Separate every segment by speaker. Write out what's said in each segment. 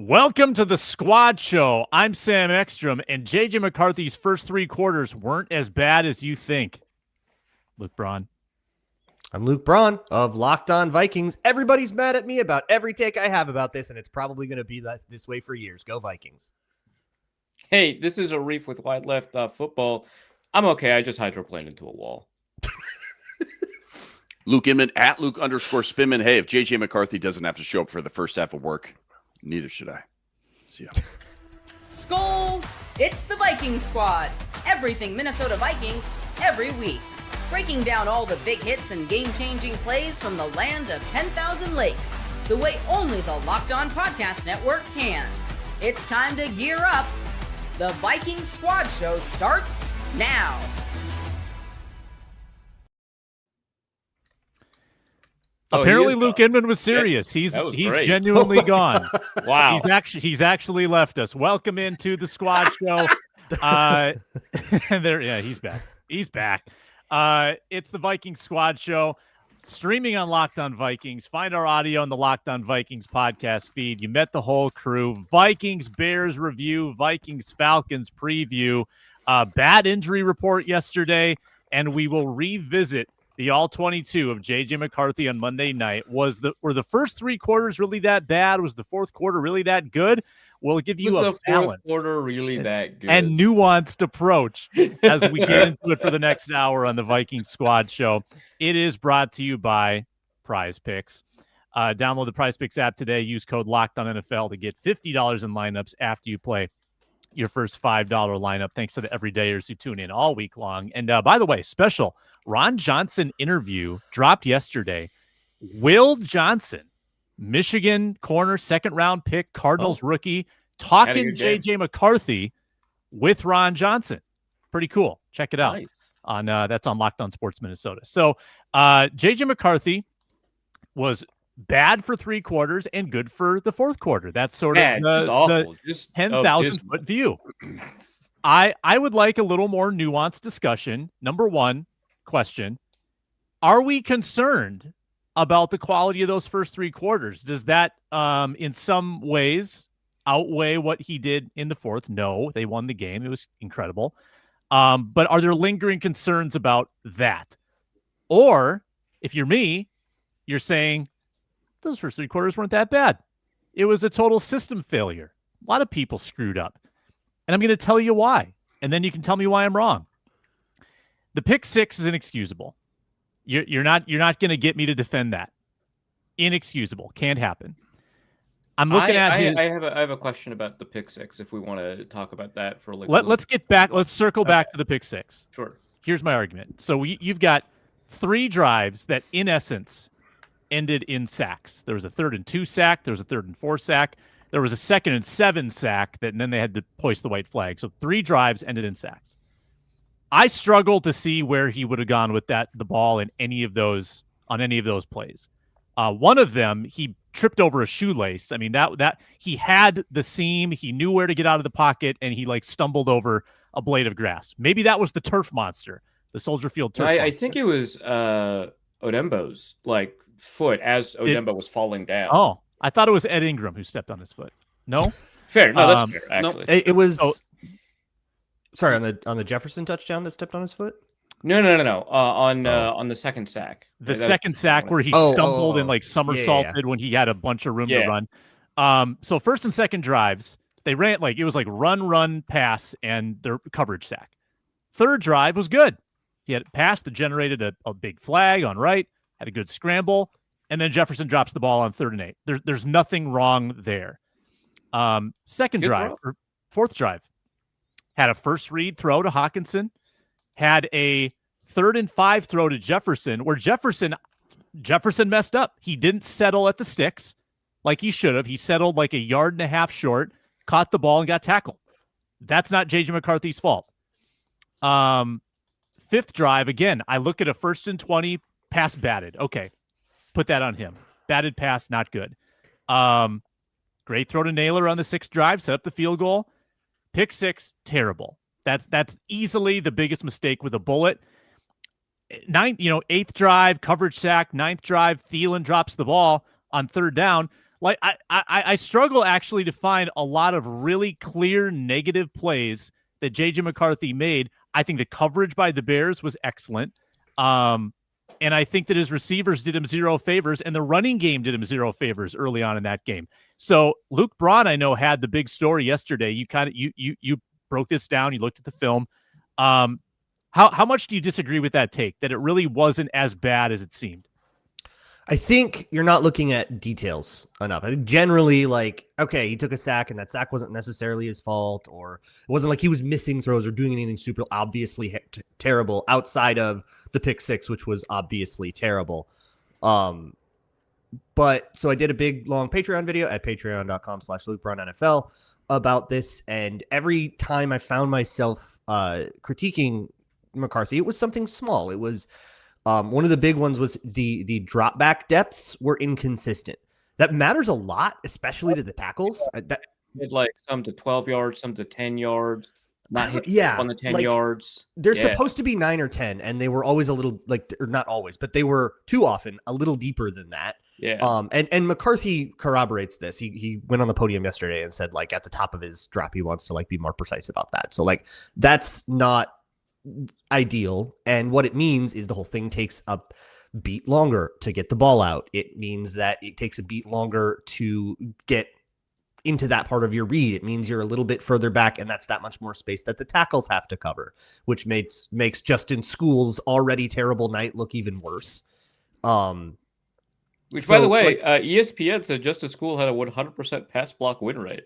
Speaker 1: Welcome to the Squad Show. I'm Sam Ekstrom, and JJ McCarthy's first three quarters weren't as bad as you think. Luke Braun.
Speaker 2: I'm Luke Braun of Locked On Vikings. Everybody's mad at me about every take I have about this, and it's probably going to be this way for years. Go Vikings.
Speaker 3: Hey, this is Arif with Wide Left Football. I'm okay. I just hydroplaned into a wall.
Speaker 4: Luke Inman at Luke_Spinman. Hey, if JJ McCarthy doesn't have to show up for the first half of work, neither should I. See ya.
Speaker 5: Skol! It's the Viking Squad. Everything Minnesota Vikings every week. Breaking down all the big hits and game-changing plays from the land of 10,000 lakes. The way only the Locked On Podcast Network can. It's time to gear up. The Viking Squad Show starts now.
Speaker 1: Apparently, Luke Inman was serious. He's genuinely gone.
Speaker 3: Wow.
Speaker 1: He's actually left us. Welcome into the Squad Show. He's back. He's back. It's the Viking Squad Show, streaming on Locked On Vikings. Find our audio on the Locked On Vikings podcast feed. You met the whole crew. Vikings Bears review, Vikings Falcons preview, bad injury report yesterday, and we will revisit the all-22 of J.J. McCarthy on Monday night. Were the first three quarters really that bad? Was the fourth quarter really that good? We'll give you a balanced
Speaker 3: quarter really that good
Speaker 1: and nuanced approach as we get into it for the next hour on the Viking Squad Show. It is brought to you by Prize Picks. Download the Prize Picks app today. Use code LOCKEDONNFL to get $50 in lineups after you play your first $5 lineup. Thanks to the everydayers who tune in all week long. And by the way, special Ron Johnson interview dropped yesterday. Will Johnson, Michigan corner, second round pick, Cardinals rookie, talking JJ McCarthy with Ron Johnson. Pretty cool. Check it out.
Speaker 3: Nice.
Speaker 1: That's on Locked On Sports Minnesota. So JJ McCarthy was bad for three quarters and good for the fourth quarter. That's sort of the 10,000 foot view. I would like a little more nuanced discussion. Number one question: are we concerned about the quality of those first three quarters? Does that in some ways outweigh what he did in the fourth? No, they won the game. It was incredible. But are there lingering concerns about that? Or if you're me, you're saying those first three quarters weren't that bad. It was a total system failure. A lot of people screwed up. And I'm going to tell you why. And then you can tell me why I'm wrong. The pick six is inexcusable. You're not going to get me to defend that. Inexcusable. Can't happen. I'm looking at his...
Speaker 3: I have a question about the pick six if we want to talk about that for
Speaker 1: Let's get back. Let's circle back to the pick six.
Speaker 3: Sure.
Speaker 1: Here's my argument. So you've got three drives that in essence ended in sacks. There was a 3rd and 2 sack. There was a 3rd and 4 sack. There was a 2nd and 7 sack and then they had to hoist the white flag. So 3 drives ended in sacks. I struggle to see where he would have gone with the ball in any of those plays. One of them, he tripped over a shoelace. I mean, that he had the seam, he knew where to get out of the pocket, and he stumbled over a blade of grass. Maybe that was the turf monster, the Soldier Field turf monster.
Speaker 3: I think it was Odembo's foot as Odembo was falling down.
Speaker 1: Oh, I thought it was Ed Ingram who stepped on his foot. No?
Speaker 3: Fair. No, that's fair, actually.
Speaker 2: No, it was... Sorry, on the Jefferson touchdown that stepped on his foot?
Speaker 3: No. On the second sack.
Speaker 1: The second sack where he stumbled and somersaulted when he had a bunch of room to run. So first and second drives, they ran it was run, pass, and their coverage sack. Third drive was good. He had a pass that generated a big flag on right, had a good scramble, and then Jefferson drops the ball on 3rd and 8. There's nothing wrong there. Second drive, or fourth drive, had a first read throw to Hawkinson, had a 3rd and 5 throw to Jefferson, where Jefferson messed up. He didn't settle at the sticks like he should have. He settled 1.5 yards short, caught the ball, and got tackled. That's not J.J. McCarthy's fault. Fifth drive, again, I look at a 1st and 20, pass batted. Okay, put that on him. Batted pass, not good. Great throw to Naylor on the 6th drive, set up the field goal. Pick 6, terrible. That's easily the biggest mistake with a bullet. 8th drive, coverage sack. 9th drive, Thielen drops the ball on 3rd down. Like I struggle actually to find a lot of really clear negative plays that JJ McCarthy made. I think the coverage by the Bears was excellent. And I think that his receivers did him zero favors, and the running game did him zero favors early on in that game. So Luke Braun, I know, had the big story yesterday. You broke this down. You looked at the film. How much do you disagree with that take, that it really wasn't as bad as it seemed?
Speaker 2: I think you're not looking at details enough. I think generally, like, okay, he took a sack, and that sack wasn't necessarily his fault, or it wasn't like he was missing throws or doing anything super obviously terrible outside of the pick six, which was obviously terrible. But so I did a big, long Patreon video at patreon.com/LukeBraunNFL about this, and every time I found myself critiquing McCarthy, it was something small. It was one of the big ones was the drop back depths were inconsistent. That matters a lot, especially to the tackles.
Speaker 3: Hit like some to 12 yards, some to 10 yards. Not hit on the 10 yards.
Speaker 2: They're supposed to be 9 or 10, and they were always a little, like, or not always, but they were too often a little deeper than that.
Speaker 3: Yeah.
Speaker 2: And McCarthy corroborates this. He went on the podium yesterday and said, like, at the top of his drop, he wants to, like, be more precise about that. So, like, that's not ideal. And what it means is the whole thing takes a beat longer to get the ball out. It means that it takes a beat longer to get into that part of your read. It means you're a little bit further back, and that's that much more space that the tackles have to cover, which makes Justin School's already terrible night look even worse.
Speaker 3: Which, by the way, like, ESPN said Justin School had a 100% pass block win rate.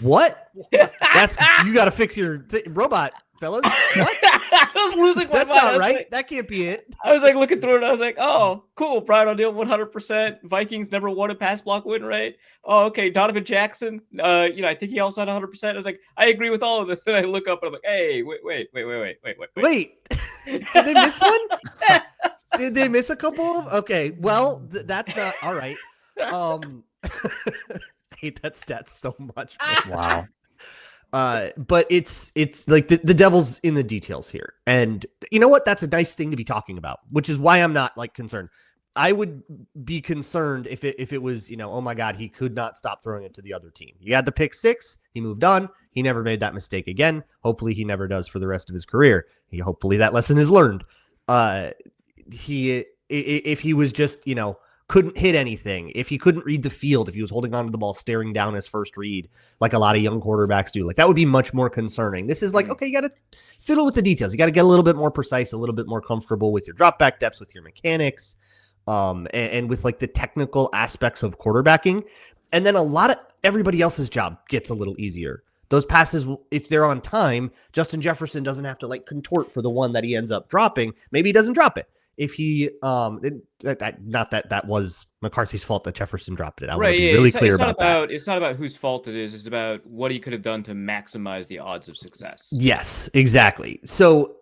Speaker 2: What? That's, you got to fix your robot, fellas. What?
Speaker 3: I was losing my
Speaker 2: That's
Speaker 3: mind.
Speaker 2: not right.
Speaker 3: Like,
Speaker 2: that can't be it.
Speaker 3: I was like looking through it. I was like, oh, cool. Brian O'Neill, 100%. Vikings never won a pass block win rate. Oh, okay. Donovan Jackson, I think he also had 100%. I was like, I agree with all of this. And I look up and I'm like, hey, wait.
Speaker 2: Did they miss one? Did they miss a couple of? Okay. Well, that's not all right. I hate that stat so much.
Speaker 1: Wow.
Speaker 2: But it's like the devil's in the details here. And you know what? That's a nice thing to be talking about, which is why I'm not, like, concerned. I would be concerned if it was, oh my God, he could not stop throwing it to the other team. He had the pick six. He moved on. He never made that mistake again. Hopefully he never does for the rest of his career. Hopefully that lesson is learned. If he was just, couldn't hit anything, if he couldn't read the field, if he was holding on to the ball, staring down his first read, like a lot of young quarterbacks do, like, that would be much more concerning. This is like, okay, you got to fiddle with the details. You got to get a little bit more precise, a little bit more comfortable with your drop back depths, with your mechanics, and with, like, the technical aspects of quarterbacking. And then a lot of everybody else's job gets a little easier. Those passes, if they're on time, Justin Jefferson doesn't have to, like, contort for the one that he ends up dropping. Maybe he doesn't drop it. If he, not that was McCarthy's fault that Jefferson dropped it. I want to be really clear about that.
Speaker 3: It's not about whose fault it is. It's about what he could have done to maximize the odds of success.
Speaker 2: Yes, exactly. So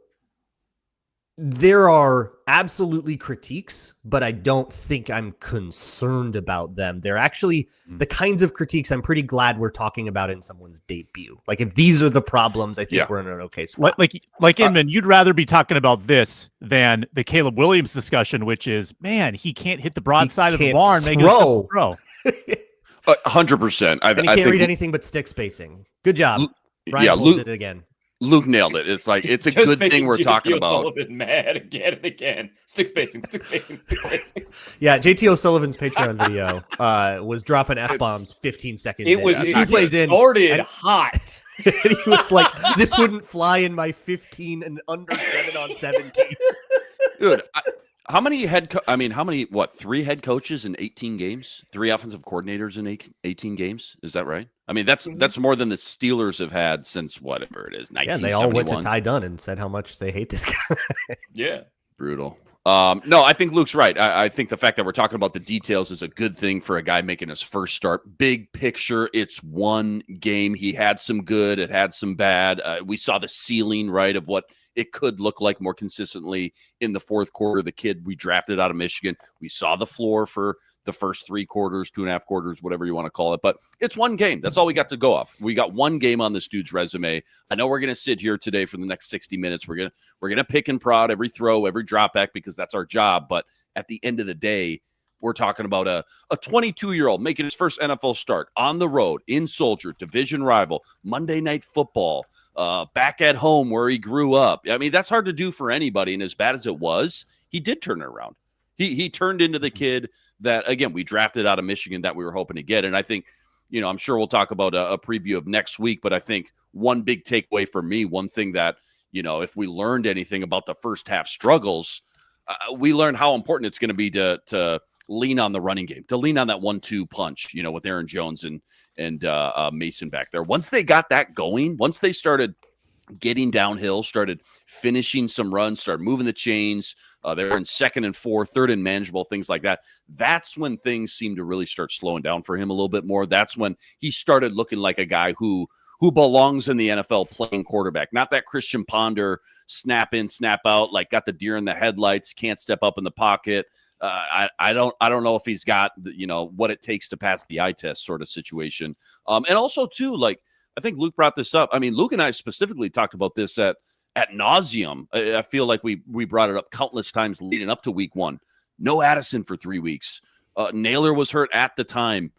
Speaker 2: there are absolutely critiques, but I don't think I'm concerned about them. They're actually the kinds of critiques I'm pretty glad we're talking about in someone's debut. Like, if these are the problems, I think we're in an okay spot.
Speaker 1: Like Inman, you'd rather be talking about this than the Caleb Williams discussion, which is, man, he can't hit the broadside of the barn, make it a simple throw.
Speaker 4: 100%.
Speaker 2: And he can't read anything but stick spacing. Good job. Brian did it again.
Speaker 4: Luke nailed it. It's like, it's a good thing we're talking about.
Speaker 3: O'Sullivan mad again and again. Stick spacing.
Speaker 2: Yeah, JT O'Sullivan's Patreon video was dropping F-bombs 15 seconds in.
Speaker 3: He plays in started hot.
Speaker 2: And he was like, this wouldn't fly in my 15 and under 7-on-7 team.
Speaker 4: Dude, how many 3 head coaches in 18 games? 3 offensive coordinators in 18 games? Is that right? I mean, that's more than the Steelers have had since whatever it is, 1971.
Speaker 2: Yeah, they all went to Ty Dunn and said how much they hate this guy.
Speaker 3: Yeah.
Speaker 4: Brutal. No, I think Luke's right. I think the fact that we're talking about the details is a good thing for a guy making his first start. Big picture, it's one game. He had some good, it had some bad. We saw the ceiling, right, of what it could look like more consistently in the fourth quarter. The kid we drafted out of Michigan, we saw the floor for the first 3 quarters, 2.5 quarters, whatever you want to call it. But it's one game. That's all we got to go off. We got one game on this dude's resume. I know we're going to sit here today for the next 60 minutes. We're going to pick and prod every throw, every drop back, because that's our job. But at the end of the day, We're talking about a 22-year-old making his first NFL start on the road in Soldier, division rival, Monday Night Football, back at home where he grew up. I mean, that's hard to do for anybody. And as bad as it was, he did turn it around. He turned into the kid that, again, we drafted out of Michigan that we were hoping to get. And I think, I'm sure we'll talk about a preview of next week, but I think one big takeaway for me, one thing that, if we learned anything about the first half struggles, we learned how important it's going to be to lean on the running game, to lean on that 1-2 punch, with Aaron Jones and Mason back there. Once they got that going, once they started getting downhill, started finishing some runs, started moving the chains, they're in 2nd and 4, 3rd and manageable, things like that. That's when things seemed to really start slowing down for him a little bit more. That's when he started looking like a guy who belongs in the NFL playing quarterback, not that Christian Ponder snap in, snap out, like got the deer in the headlights, can't step up in the pocket. I don't know if he's got, what it takes to pass the eye test sort of situation. And also too, like, I think Luke brought this up. I mean, Luke and I specifically talked about this at nauseum. I feel like we brought it up countless times leading up to week 1. No Addison for 3 weeks. Naylor was hurt at the time.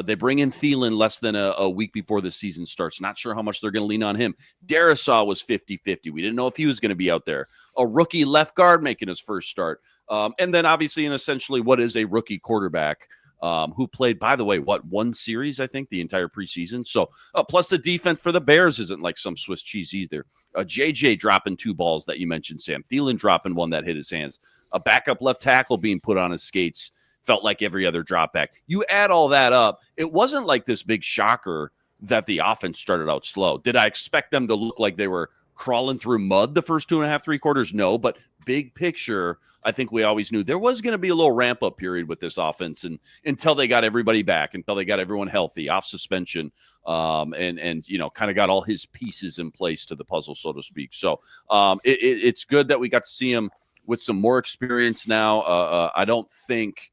Speaker 4: They bring in Thielen less than a week before the season starts. Not sure how much they're going to lean on him. Darisaw was 50-50. We didn't know if he was going to be out there. A rookie left guard making his first start. And then obviously in essentially what is a rookie quarterback who played, by the way, one series, I think, the entire preseason. So plus the defense for the Bears isn't like some Swiss cheese either. JJ dropping 2 balls that you mentioned, Sam. Thielen dropping one that hit his hands. A backup left tackle being put on his skates. Felt like every other drop back. You add all that up, it wasn't like this big shocker that the offense started out slow. Did I expect them to look like they were crawling through mud the first 2.5, 3 quarters? No, but big picture, I think we always knew there was going to be a little ramp up period with this offense, and until they got everybody back, until they got everyone healthy, off suspension, and kind of got all his pieces in place to the puzzle, so to speak. So it's good that we got to see him with some more experience now. I don't think,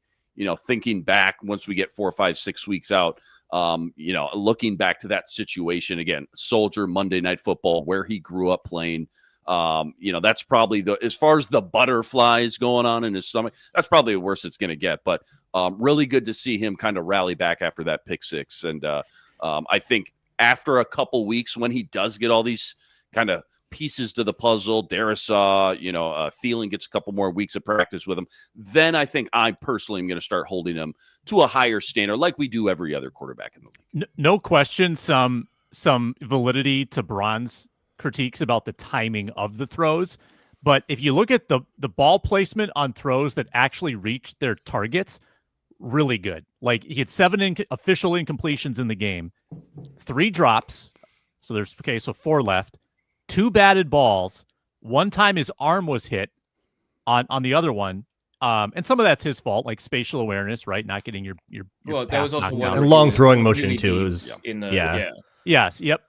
Speaker 4: thinking back once we get 4, 5, 6 weeks out, looking back to that situation again, Soldier, Monday Night Football, where he grew up playing, that's probably as far as the butterflies going on in his stomach, that's probably the worst it's going to get. But really good to see him kind of rally back after that pick 6. And I think after a couple weeks, when he does get all these kind of pieces to the puzzle, Darisaw, Thielen gets a couple more weeks of practice with him, then I think I personally am going to start holding him to a higher standard like we do every other quarterback in the league.
Speaker 1: No question, some validity to Braun's critiques about the timing of the throws. But if you look at the ball placement on throws that actually reached their targets, really good. Like he had 7 official incompletions in the game, 3 drops. So 4 left. 2 batted balls. 1 time his arm was hit on the other one. And some of that's his fault, like spatial awareness, right? Not getting your
Speaker 3: well, that was also one
Speaker 2: and long throwing motion too. It was
Speaker 1: Yes. Yep.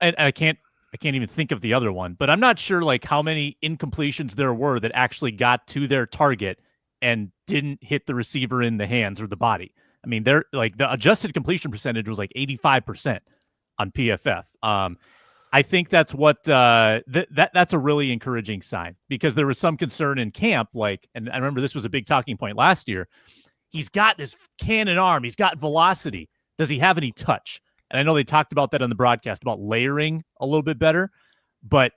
Speaker 1: And I can't even think of the other one, but I'm not sure like how many incompletions there were that actually got to their target and didn't hit the receiver in the hands or the body. I mean, they're like the adjusted completion percentage was like 85% on PFF. I think that's what that's a really encouraging sign, because there was some concern in camp, and I remember this was a big talking point last year. He's got this cannon arm, he's got velocity. Does he have any touch? And I know they talked about that on the broadcast about layering a little bit better, but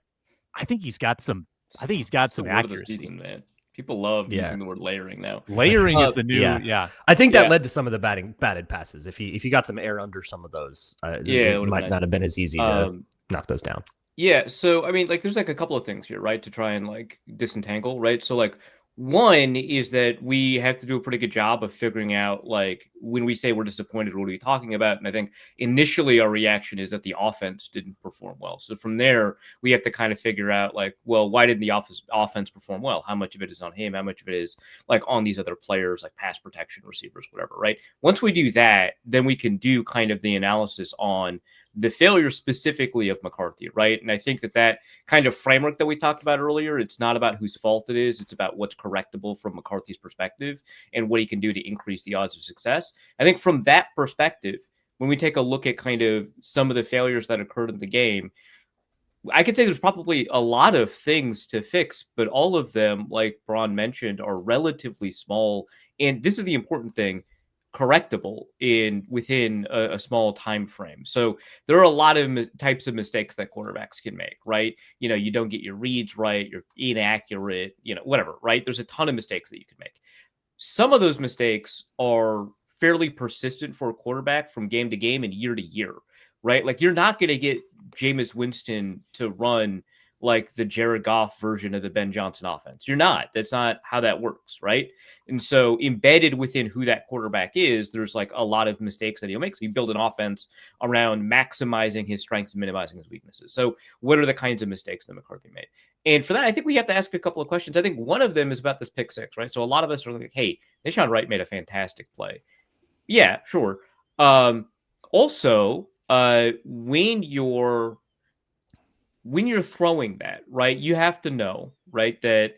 Speaker 1: I think he's got some. I think he's got some accuracy.
Speaker 3: Season, man. People love using the word layering now.
Speaker 1: Layering is the new.
Speaker 2: I think that led to some of the batted passes. If you got some air under some of those, it might not have been as easy to knock those down.
Speaker 3: Yeah, so I mean, there's a couple of things here, right, to try and disentangle, right? So one is that we have to do a pretty good job of figuring out when we say we're disappointed, what are we talking about? And I think initially our reaction is that the offense didn't perform well. So from there, we have to kind of figure out why didn't the offense perform well? How much of it is on him? How much of it is on these other players, like pass protection, receivers, whatever, right? Once we do that, then we can do kind of the analysis on the failure specifically of McCarthy, right? And I think that kind of framework that we talked about earlier, it's not about whose fault it is. It's about what's correctable from McCarthy's perspective and what he can do to increase the odds of success. I think from that perspective, when we take a look at kind of some of the failures that occurred in the game, I could say there's probably a lot of things to fix, but all of them, like Braun mentioned, are relatively small. And this is the important thing, correctable within a small time frame. So there are a lot of types of mistakes that quarterbacks can make, right? You don't get your reads right, you're inaccurate, whatever, right? There's a ton of mistakes that you can make. Some of those mistakes are fairly persistent for a quarterback from game to game and year to year, right? Like you're not going to get Jameis Winston to run like the Jared Goff version of the Ben Johnson offense. You're not. That's not how that works, right? And so embedded within who that quarterback is, there's like a lot of mistakes that he'll make. So we build an offense around maximizing his strengths and minimizing his weaknesses. So what are the kinds of mistakes that McCarthy made? And for that, I think we have to ask a couple of questions. I think one of them is about this pick six, right? So a lot of us are like, hey, Deshaun Wright made a fantastic play. Yeah, sure. Also, when you're throwing that, right, you have to know, right, that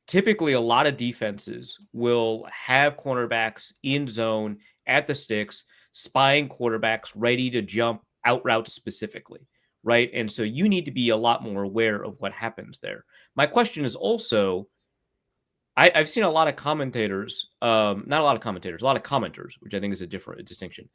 Speaker 3: typically a lot of defenses will have cornerbacks in zone at the sticks, spying quarterbacks ready to jump out routes specifically, right? And so you need to be a lot more aware of what happens there. My question is also, I've seen a lot of commentators, not a lot of commentators, a lot of commenters, which I think is a distinction,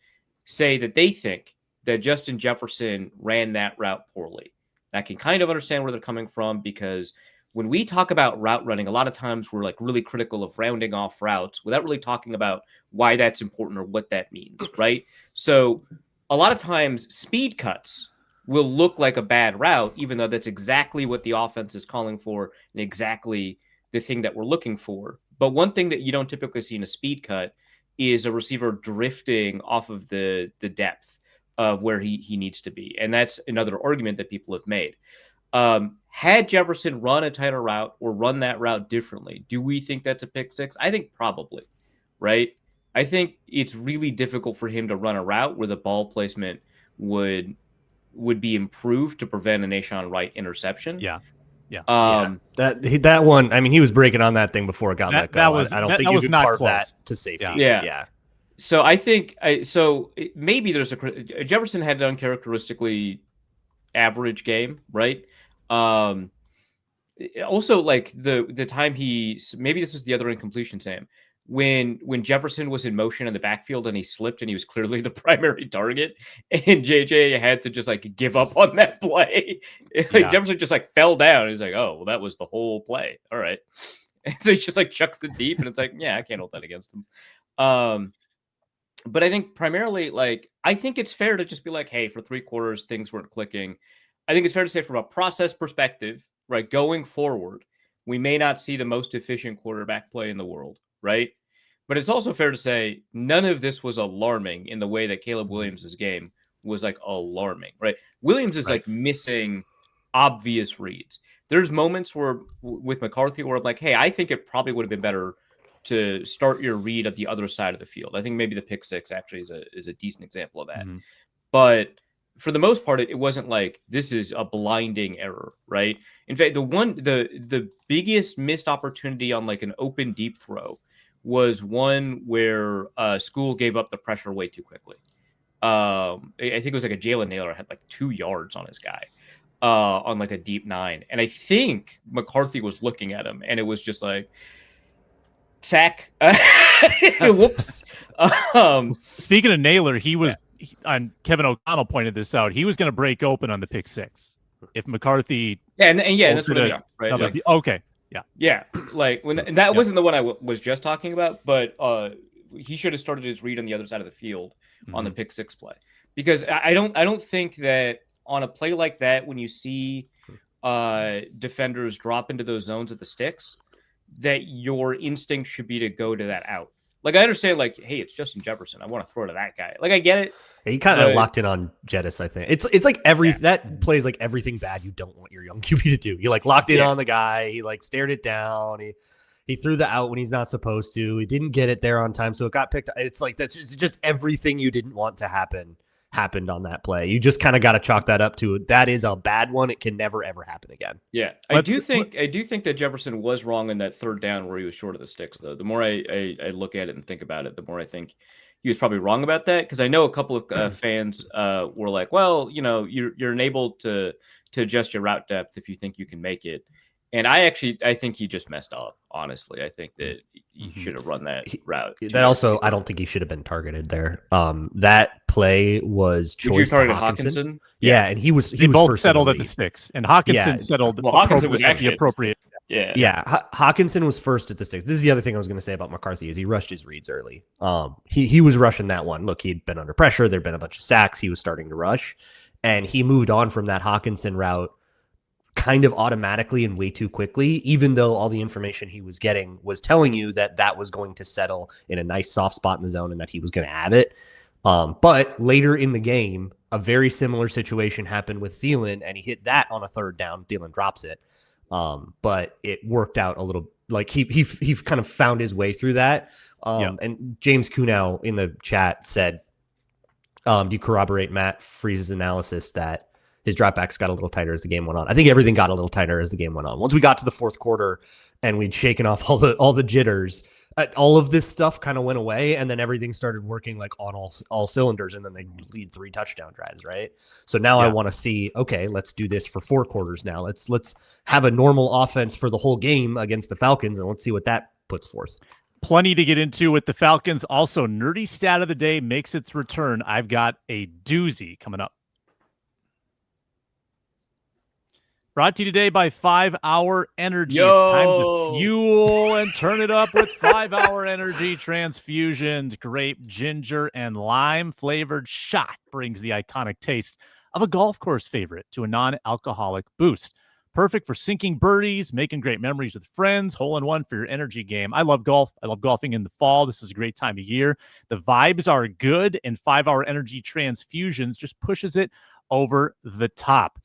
Speaker 3: say that they think that Justin Jefferson ran that route poorly. And I can kind of understand where they're coming from, because when we talk about route running, a lot of times we're like really critical of rounding off routes without really talking about why that's important or what that means, right? So a lot of times speed cuts will look like a bad route, even though that's exactly what the offense is calling for and exactly the thing that we're looking for. But one thing that you don't typically see in a speed cut is a receiver drifting off of the depth of where he needs to be. And that's another argument that people have made. Had Jefferson run a tighter route or run that route differently, do we think that's a pick six? I think probably, right? I think it's really difficult for him to run a route where the ball placement would be improved to prevent a Deshaun Wright interception.
Speaker 1: Yeah.
Speaker 2: That one, I mean, he was breaking on that thing before it got let go. I don't think you could carve that to safety.
Speaker 3: Yeah. So I think maybe there's Jefferson had an uncharacteristically average game, right? Also, like the time maybe this is the other incompletion, Sam. When Jefferson was in motion in the backfield and he slipped and he was clearly the primary target, and JJ had to just like give up on that play. Jefferson just like fell down. He's like, oh, well, that was the whole play. All right. And so he just like chucks it deep, and it's like, yeah, I can't hold that against him. But I think primarily, like, I think it's fair to just be like, hey, for 3 quarters, things weren't clicking. I think it's fair to say from a process perspective, right, going forward, we may not see the most efficient quarterback play in the world, right? But it's also fair to say none of this was alarming in the way that Caleb Williams' game was like alarming, right? Williams is like missing obvious reads. There's moments where with McCarthy where I'm like, hey, I think it probably would have been better to start your read at the other side of the field. I think maybe the pick six actually is a decent example of that. Mm-hmm. But for the most part, it wasn't like this is a blinding error, right? In fact, the biggest missed opportunity on like an open deep throw was one where School gave up the pressure way too quickly. I think it was like a Jalen Naylor had like 2 yards on his guy on like a deep 9. And I think McCarthy was looking at him and it was just like, sack. Whoops.
Speaker 1: Speaking of Naylor, he was on Kevin O'Connell pointed this out. He was going to break open on the pick six if McCarthy.
Speaker 3: And that's what I right.
Speaker 1: Like, okay.
Speaker 3: Yeah. Like when that wasn't the one I was just talking about, but he should have started his read on the other side of the field on the pick six play, because I don't think that on a play like that, when you see defenders drop into those zones at the sticks, that your instinct should be to go to that out. Like, I understand, like, hey, it's Justin Jefferson. I want to throw to that guy. Like, I get it.
Speaker 2: Yeah, he kind of locked in on Jettis, I think. It's like that plays like everything bad you don't want your young QB to do. He like locked in on the guy. He like stared it down. He threw the out when he's not supposed to. He didn't get it there on time, so it got picked up. It's like that's just everything you didn't want to happen happened on that play. You just kind of got to chalk that up to that is a bad one. It can never ever happen again.
Speaker 3: Yeah, I do think that Jefferson was wrong in that third down where he was short of the sticks, though. The more I look at it and think about it, the more I think he was probably wrong about that, because I know a couple of fans were like, well, you're enabled to to adjust your route depth if you think you can make it. And I think he just messed up. Honestly, I think that he should have run that route.
Speaker 2: That also, I don't think he should have been targeted there. That play was choice to Hawkinson. Yeah, and he was
Speaker 1: both
Speaker 2: first
Speaker 1: settled at the sticks, and Hawkinson settled.
Speaker 3: Well, Hawkinson was actually
Speaker 1: appropriate.
Speaker 2: Yeah. Hawkinson was first at the sticks. This is the other thing I was going to say about McCarthy is he rushed his reads early. He was rushing that one. Look, he'd been under pressure. There'd been a bunch of sacks. He was starting to rush, and he moved on from that Hawkinson route kind of automatically and way too quickly, even though all the information he was getting was telling you that was going to settle in a nice soft spot in the zone and that he was going to have it. But later in the game, a very similar situation happened with Thielen, and he hit that on a third down. Thielen drops it. But it worked out a little, like he kind of found his way through that. And James Kunow in the chat said, do you corroborate Matt Freese's analysis that his dropbacks got a little tighter as the game went on? I think everything got a little tighter as the game went on. Once we got to the fourth quarter and we'd shaken off all the jitters, all of this stuff kind of went away, and then everything started working like on all cylinders, and then they lead 3 touchdown drives, right? So now I want to see, okay, let's do this for 4 quarters now. Let's have a normal offense for the whole game against the Falcons, and let's see what that puts forth.
Speaker 1: Plenty to get into with the Falcons. Also, nerdy stat of the day makes its return. I've got a doozy coming up. Brought to you today by 5 Hour Energy. It's time to fuel and turn it up with 5 Hour Energy transfusions. Grape, ginger, and lime flavored shot brings the iconic taste of a golf course favorite to a non-alcoholic boost. Perfect for sinking birdies, making great memories with friends, hole-in-one for your energy game. I love golf. I love golfing in the fall. This is a great time of year. The vibes are good, and 5 Hour Energy transfusions just pushes it over the top.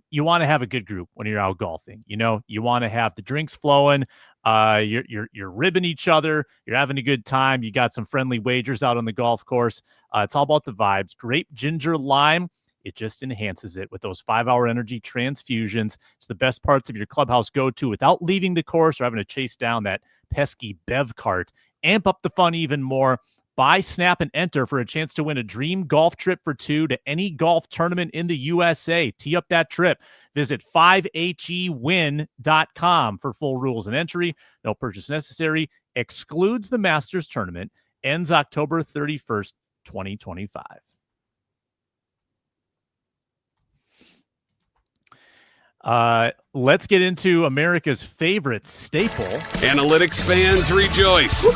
Speaker 1: You want to have a good group when you're out golfing. You know, you want to have the drinks flowing. You're ribbing each other. You're having a good time. You got some friendly wagers out on the golf course. It's all about the vibes. Grape, ginger, lime. It just enhances it with those 5 Hour Energy transfusions. It's the best parts of your clubhouse go-to without leaving the course or having to chase down that pesky bev cart. Amp up the fun even more. Buy, snap, and enter for a chance to win a dream golf trip for 2 to any golf tournament in the USA. Tee up that trip. Visit 5hewin.com for full rules and entry. No purchase necessary. Excludes the Masters tournament. Ends October 31st, 2025. Let's get into America's favorite staple.
Speaker 6: Analytics fans rejoice.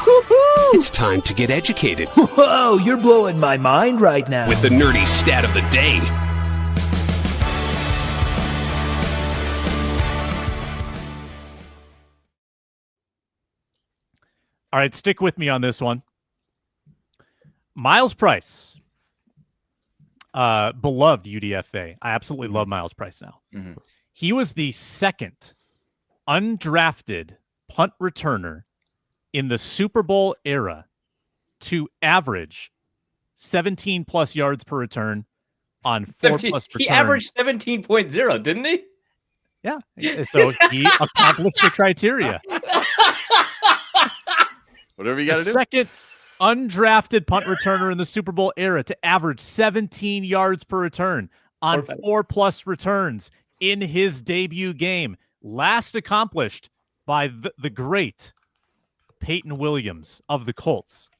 Speaker 6: It's time to get educated.
Speaker 7: Whoa, you're blowing my mind right now.
Speaker 6: With the nerdy stat of the day.
Speaker 1: All right, stick with me on this one. Miles Price. Beloved UDFA. I absolutely love Miles Price now. Mm-hmm. He was the second undrafted punt returner in the Super Bowl era to average 17 plus yards per return on 4 plus returns.
Speaker 3: He averaged 17.0, didn't he?
Speaker 1: Yeah. So he accomplished the criteria.
Speaker 4: Whatever you got to do.
Speaker 1: Second undrafted punt returner in the Super Bowl era to average 17 yards per return on 4 plus returns in his debut game. Last accomplished by the great Peyton Williams of the Colts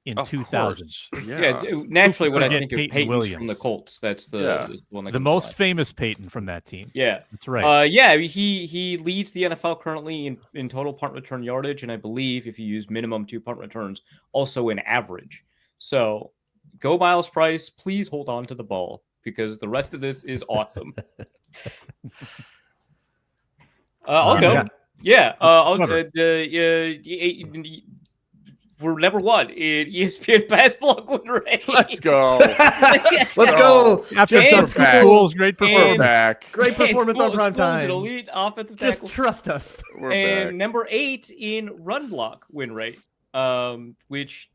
Speaker 1: in 2000.
Speaker 3: Yeah, naturally what I think of Peyton Williams from the Colts. That's the one that
Speaker 1: the most famous Peyton from that team.
Speaker 3: Yeah.
Speaker 1: That's right.
Speaker 3: He leads the NFL currently in total punt return yardage, and I believe if you use minimum 2 punt returns, also in average. So go Miles Price. Please hold on to the ball because the rest of this is awesome. I'll go. Yeah. I'll we're number 1 in ESPN pass block win rate.
Speaker 4: Let's go.
Speaker 2: Let's go.
Speaker 1: After some schools, great performance.
Speaker 2: Great performance on prime time.
Speaker 3: Elite offensive tackle.
Speaker 2: Just trust us.
Speaker 3: We're back. Number 8 in run block win rate. Which,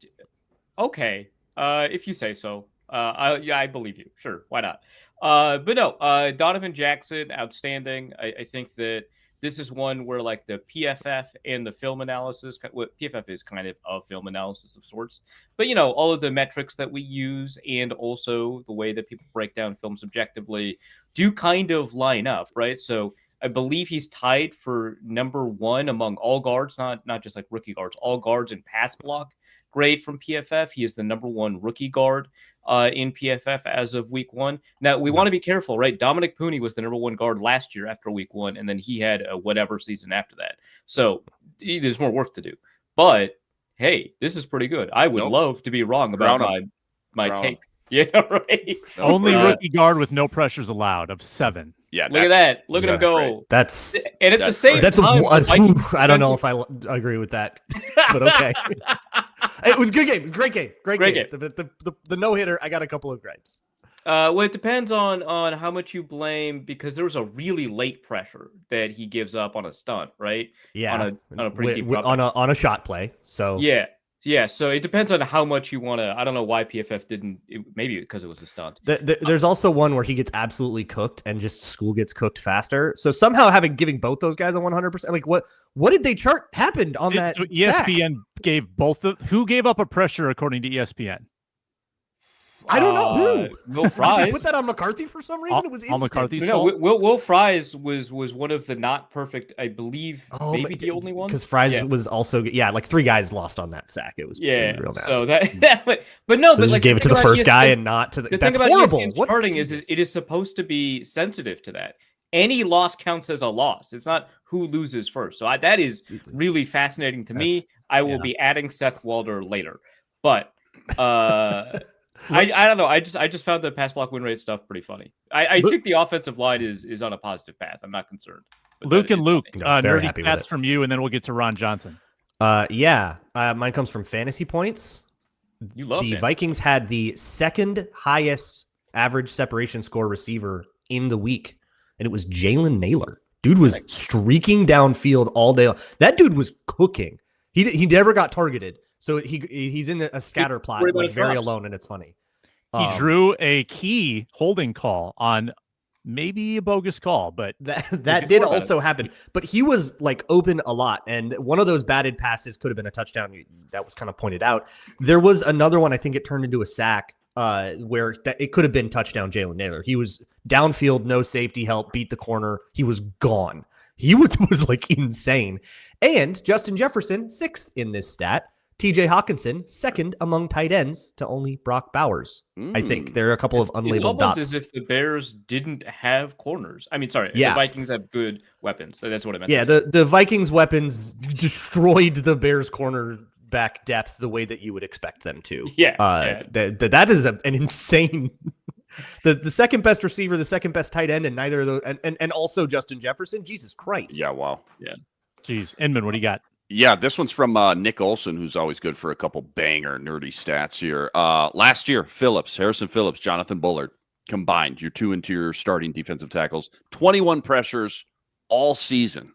Speaker 3: okay, if you say so. I believe you. Sure, why not? But no, Donovan Jackson, outstanding. I think that this is one where like the PFF and the film analysis, what PFF is kind of a film analysis of sorts, but all of the metrics that we use and also the way that people break down film subjectively do kind of line up, right? So I believe he's tied for number 1 among all guards, not just like rookie guards, all guards in pass block grade from PFF. He is the number 1 rookie guard in PFF as of week 1. Now, we want to be careful, right? Dominic Pooney was the number 1 guard last year after week 1, and then he had a whatever season after that. So there's more work to do. But, hey, this is pretty good. I would love to be wrong about my take. Yeah, right.
Speaker 1: Only rookie guard with no pressures allowed of 7.
Speaker 4: Yeah,
Speaker 3: look at that. Look at him go.
Speaker 2: Great. That's
Speaker 3: and at the same time,
Speaker 2: I don't know if I agree with that, but okay. It was a good game. Great game. Great game. The no-hitter, I got a couple of gripes.
Speaker 3: Well, it depends on how much you blame, because there was a really late pressure that he gives up on a stunt, right?
Speaker 2: Yeah.
Speaker 3: On a pretty deep
Speaker 2: on a shot play. So
Speaker 3: Yeah, so it depends on how much you want to. I don't know why PFF didn't. Maybe because it was a stunt.
Speaker 2: There's also one where he gets absolutely cooked and just school gets cooked faster. So somehow giving both those guys a 100%. Like what did they chart happened on that?
Speaker 1: So ESPN gave both of who gave up a pressure according to ESPN.
Speaker 2: I don't know who.
Speaker 3: Will Fries.
Speaker 2: Did they put that on McCarthy for some reason? It was instant.
Speaker 1: McCarthy's
Speaker 3: No,
Speaker 1: fault?
Speaker 3: Will Fries was one of the not perfect, I believe, maybe the only one.
Speaker 2: Because Fries was also like 3 guys lost on that sack. It was real nasty.
Speaker 3: So but no,
Speaker 2: so
Speaker 3: but
Speaker 2: just gave it to the first guy and not to the.
Speaker 3: The
Speaker 2: that's
Speaker 3: thing about
Speaker 2: horrible.
Speaker 3: ESPN's charting is it is supposed to be sensitive to that. Any loss counts as a loss. It's not who loses first. So that is really fascinating to me. I will be adding Seth Walder later, but. I don't know. I just found the pass block win rate stuff pretty funny. I think the offensive line is on a positive path. I'm not concerned.
Speaker 1: Luke and Luke, nerdy
Speaker 2: happy
Speaker 1: stats from you, and then we'll get to Ron Johnson.
Speaker 2: Mine comes from fantasy points.
Speaker 3: You love
Speaker 2: the
Speaker 3: it.
Speaker 2: Vikings had the second highest average separation score receiver in the week, and it was Jalen Naylor. Dude was streaking downfield all day. That dude was cooking. He never got targeted. So he's in a scatter plot, like very alone, and it's funny.
Speaker 1: He drew a key holding call on maybe a bogus call, but
Speaker 2: that did also happen. But he was like open a lot, and one of those batted passes could have been a touchdown. That was kind of pointed out. There was another one. I think it turned into a sack where it could have been touchdown Jalen Naylor. He was downfield, no safety help, beat the corner. He was gone. He was like insane. And Justin Jefferson, 6th in this stat. TJ Hawkinson, 2nd among tight ends to only Brock Bowers. I think there are a couple of unlabeled
Speaker 3: it's almost
Speaker 2: dots.
Speaker 3: as if the Bears didn't have corners. I mean, sorry,
Speaker 2: the
Speaker 3: Vikings have good weapons. So that's what I meant.
Speaker 2: Yeah, the Vikings' weapons destroyed the Bears' cornerback depth the way that you would expect them to. That is an insane. The second best receiver, the second best tight end, and neither of those, and also Justin Jefferson. Jesus Christ.
Speaker 4: Yeah, wow.
Speaker 3: Yeah.
Speaker 1: Jeez, Inman, what do you got?
Speaker 4: Yeah, this one's from Nick Olson, who's always good for a couple banger nerdy stats here. Last year, Harrison Phillips, Jonathan Bullard, combined, your 2 interior starting defensive tackles, 21 pressures all season.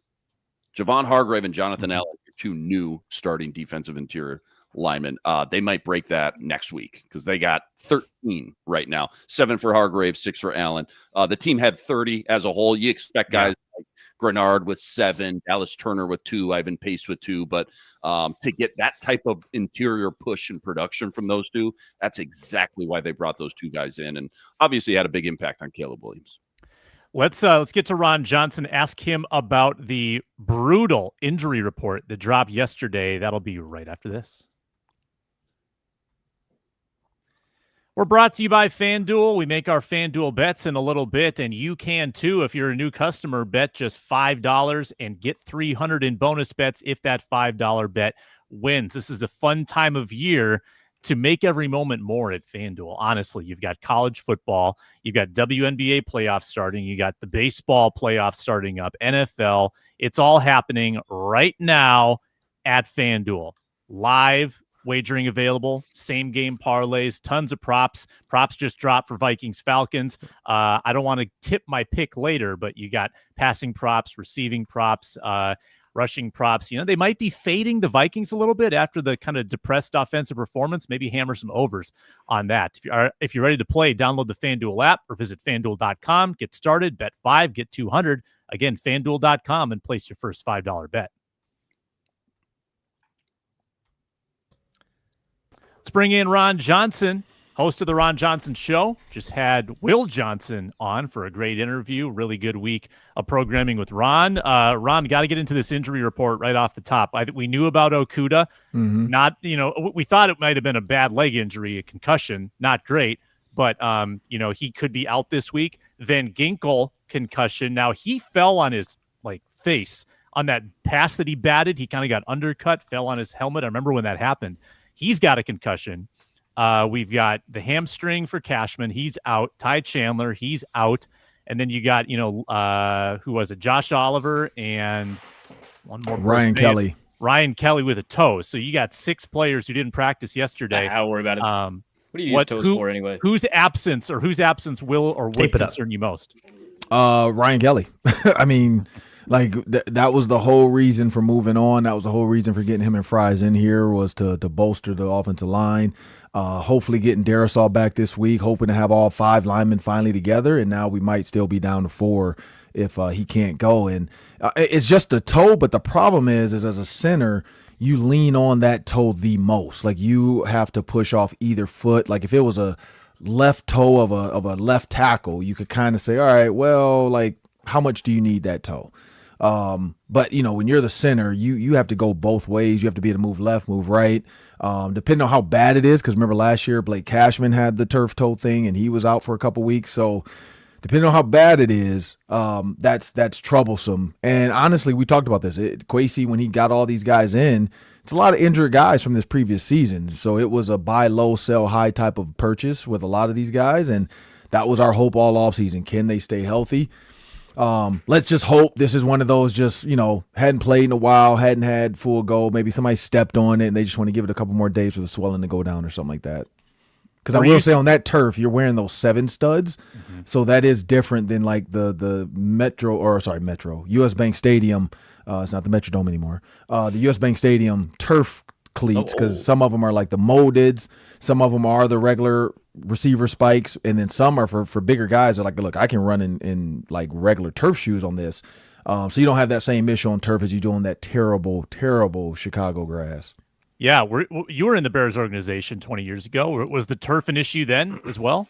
Speaker 4: Javon Hargrave and Jonathan Allen, your 2 new starting defensive interior linemen. They might break that next week because they got 13 right now. 7 for Hargrave, 6 for Allen. The team had 30 as a whole. You expect guys like Grenard with 7, Dallas Turner with 2, Ivan Pace with 2. But to get that type of interior push and production from those 2, that's exactly why they brought those 2 guys in, and obviously had a big impact on Caleb Williams.
Speaker 1: Let's get to Ron Johnson. Ask him about the brutal injury report that dropped yesterday. That'll be right after this. We're brought to you by FanDuel. We make our FanDuel bets in a little bit, and you can too. If you're a new customer, bet just $5 and get $300 in bonus bets if that $5 bet wins. This is a fun time of year to make every moment more at FanDuel. Honestly, you've got college football, you've got WNBA playoffs starting, you got the baseball playoffs starting up, NFL. It's all happening right now at FanDuel. Live wagering available, same game parlays, tons of props. Props just dropped for Vikings Falcons. I don't want to tip my pick later, but you got passing props, receiving props. rushing props. They might be fading the Vikings a little bit after the kind of depressed offensive performance. Maybe hammer some overs on that. If you're ready to play, download the FanDuel app or visit FanDuel.com. Get started, bet 5, get 200. Again, FanDuel.com, and place your first $5 bet. Let's bring in Ron Johnson, host of the Ron Johnson Show. Just had Will Johnson on for a great interview. Really good week of programming with Ron. Ron, got to get into this injury report right off the top. We knew about Okudah. Not, we thought it might have been a bad leg injury, a concussion. Not great, but he could be out this week. Then Ginkle concussion. Now he fell on his face on that pass that he batted. He kind of got undercut, fell on his helmet. I remember when that happened. He's got a concussion. We've got the hamstring for Cashman. He's out. Ty Chandler, he's out. And then you got, who was it? Josh Oliver and one more.
Speaker 8: Ryan Kelly.
Speaker 1: Ryan Kelly with a toe. So you got 6 players who didn't practice yesterday.
Speaker 3: Don't worry about it. What do you use toes for anyway? Whose
Speaker 1: absence will or would concern you most?
Speaker 8: Ryan Kelly. I mean, that was the whole reason for moving on. That was the whole reason for getting him and Fries in here, was to bolster the offensive line. Hopefully getting Darrisaw back this week, hoping to have all 5 linemen finally together. And now we might still be down to 4 if he can't go. And it's just a toe. But the problem is as a center, you lean on that toe the most. You have to push off either foot. If it was a left toe of a left tackle, you could kind of say, all right, well, how much do you need that toe? But when you're the center, you have to go both ways. You have to be able to move left, move right, depending on how bad it is. Because remember last year, Blake Cashman had the turf toe thing and he was out for a couple weeks. So depending on how bad it is, that's troublesome. And honestly, we talked about this. Kwesi, when he got all these guys in, it's a lot of injured guys from this previous season. So it was a buy low, sell high type of purchase with a lot of these guys. And that was our hope all offseason. Can they stay healthy? Let's just hope this is one of those hadn't played in a while, hadn't had full go. Maybe somebody stepped on it and they just want to give it a couple more days for the swelling to go down or something like that. Because I will say on that turf, you're wearing those 7 studs. So that is different than the Metro, US Bank Stadium. It's not the Metrodome anymore. The US Bank Stadium turf cleats, because some of them are the moldeds, some of them are the regular receiver spikes, and then some are for bigger guys. They're look, I can run in regular turf shoes on this. So you don't have that same issue on turf as you do on that terrible, terrible Chicago grass.
Speaker 1: Yeah, you were in the Bears organization 20 years ago. Was the turf an issue then as well?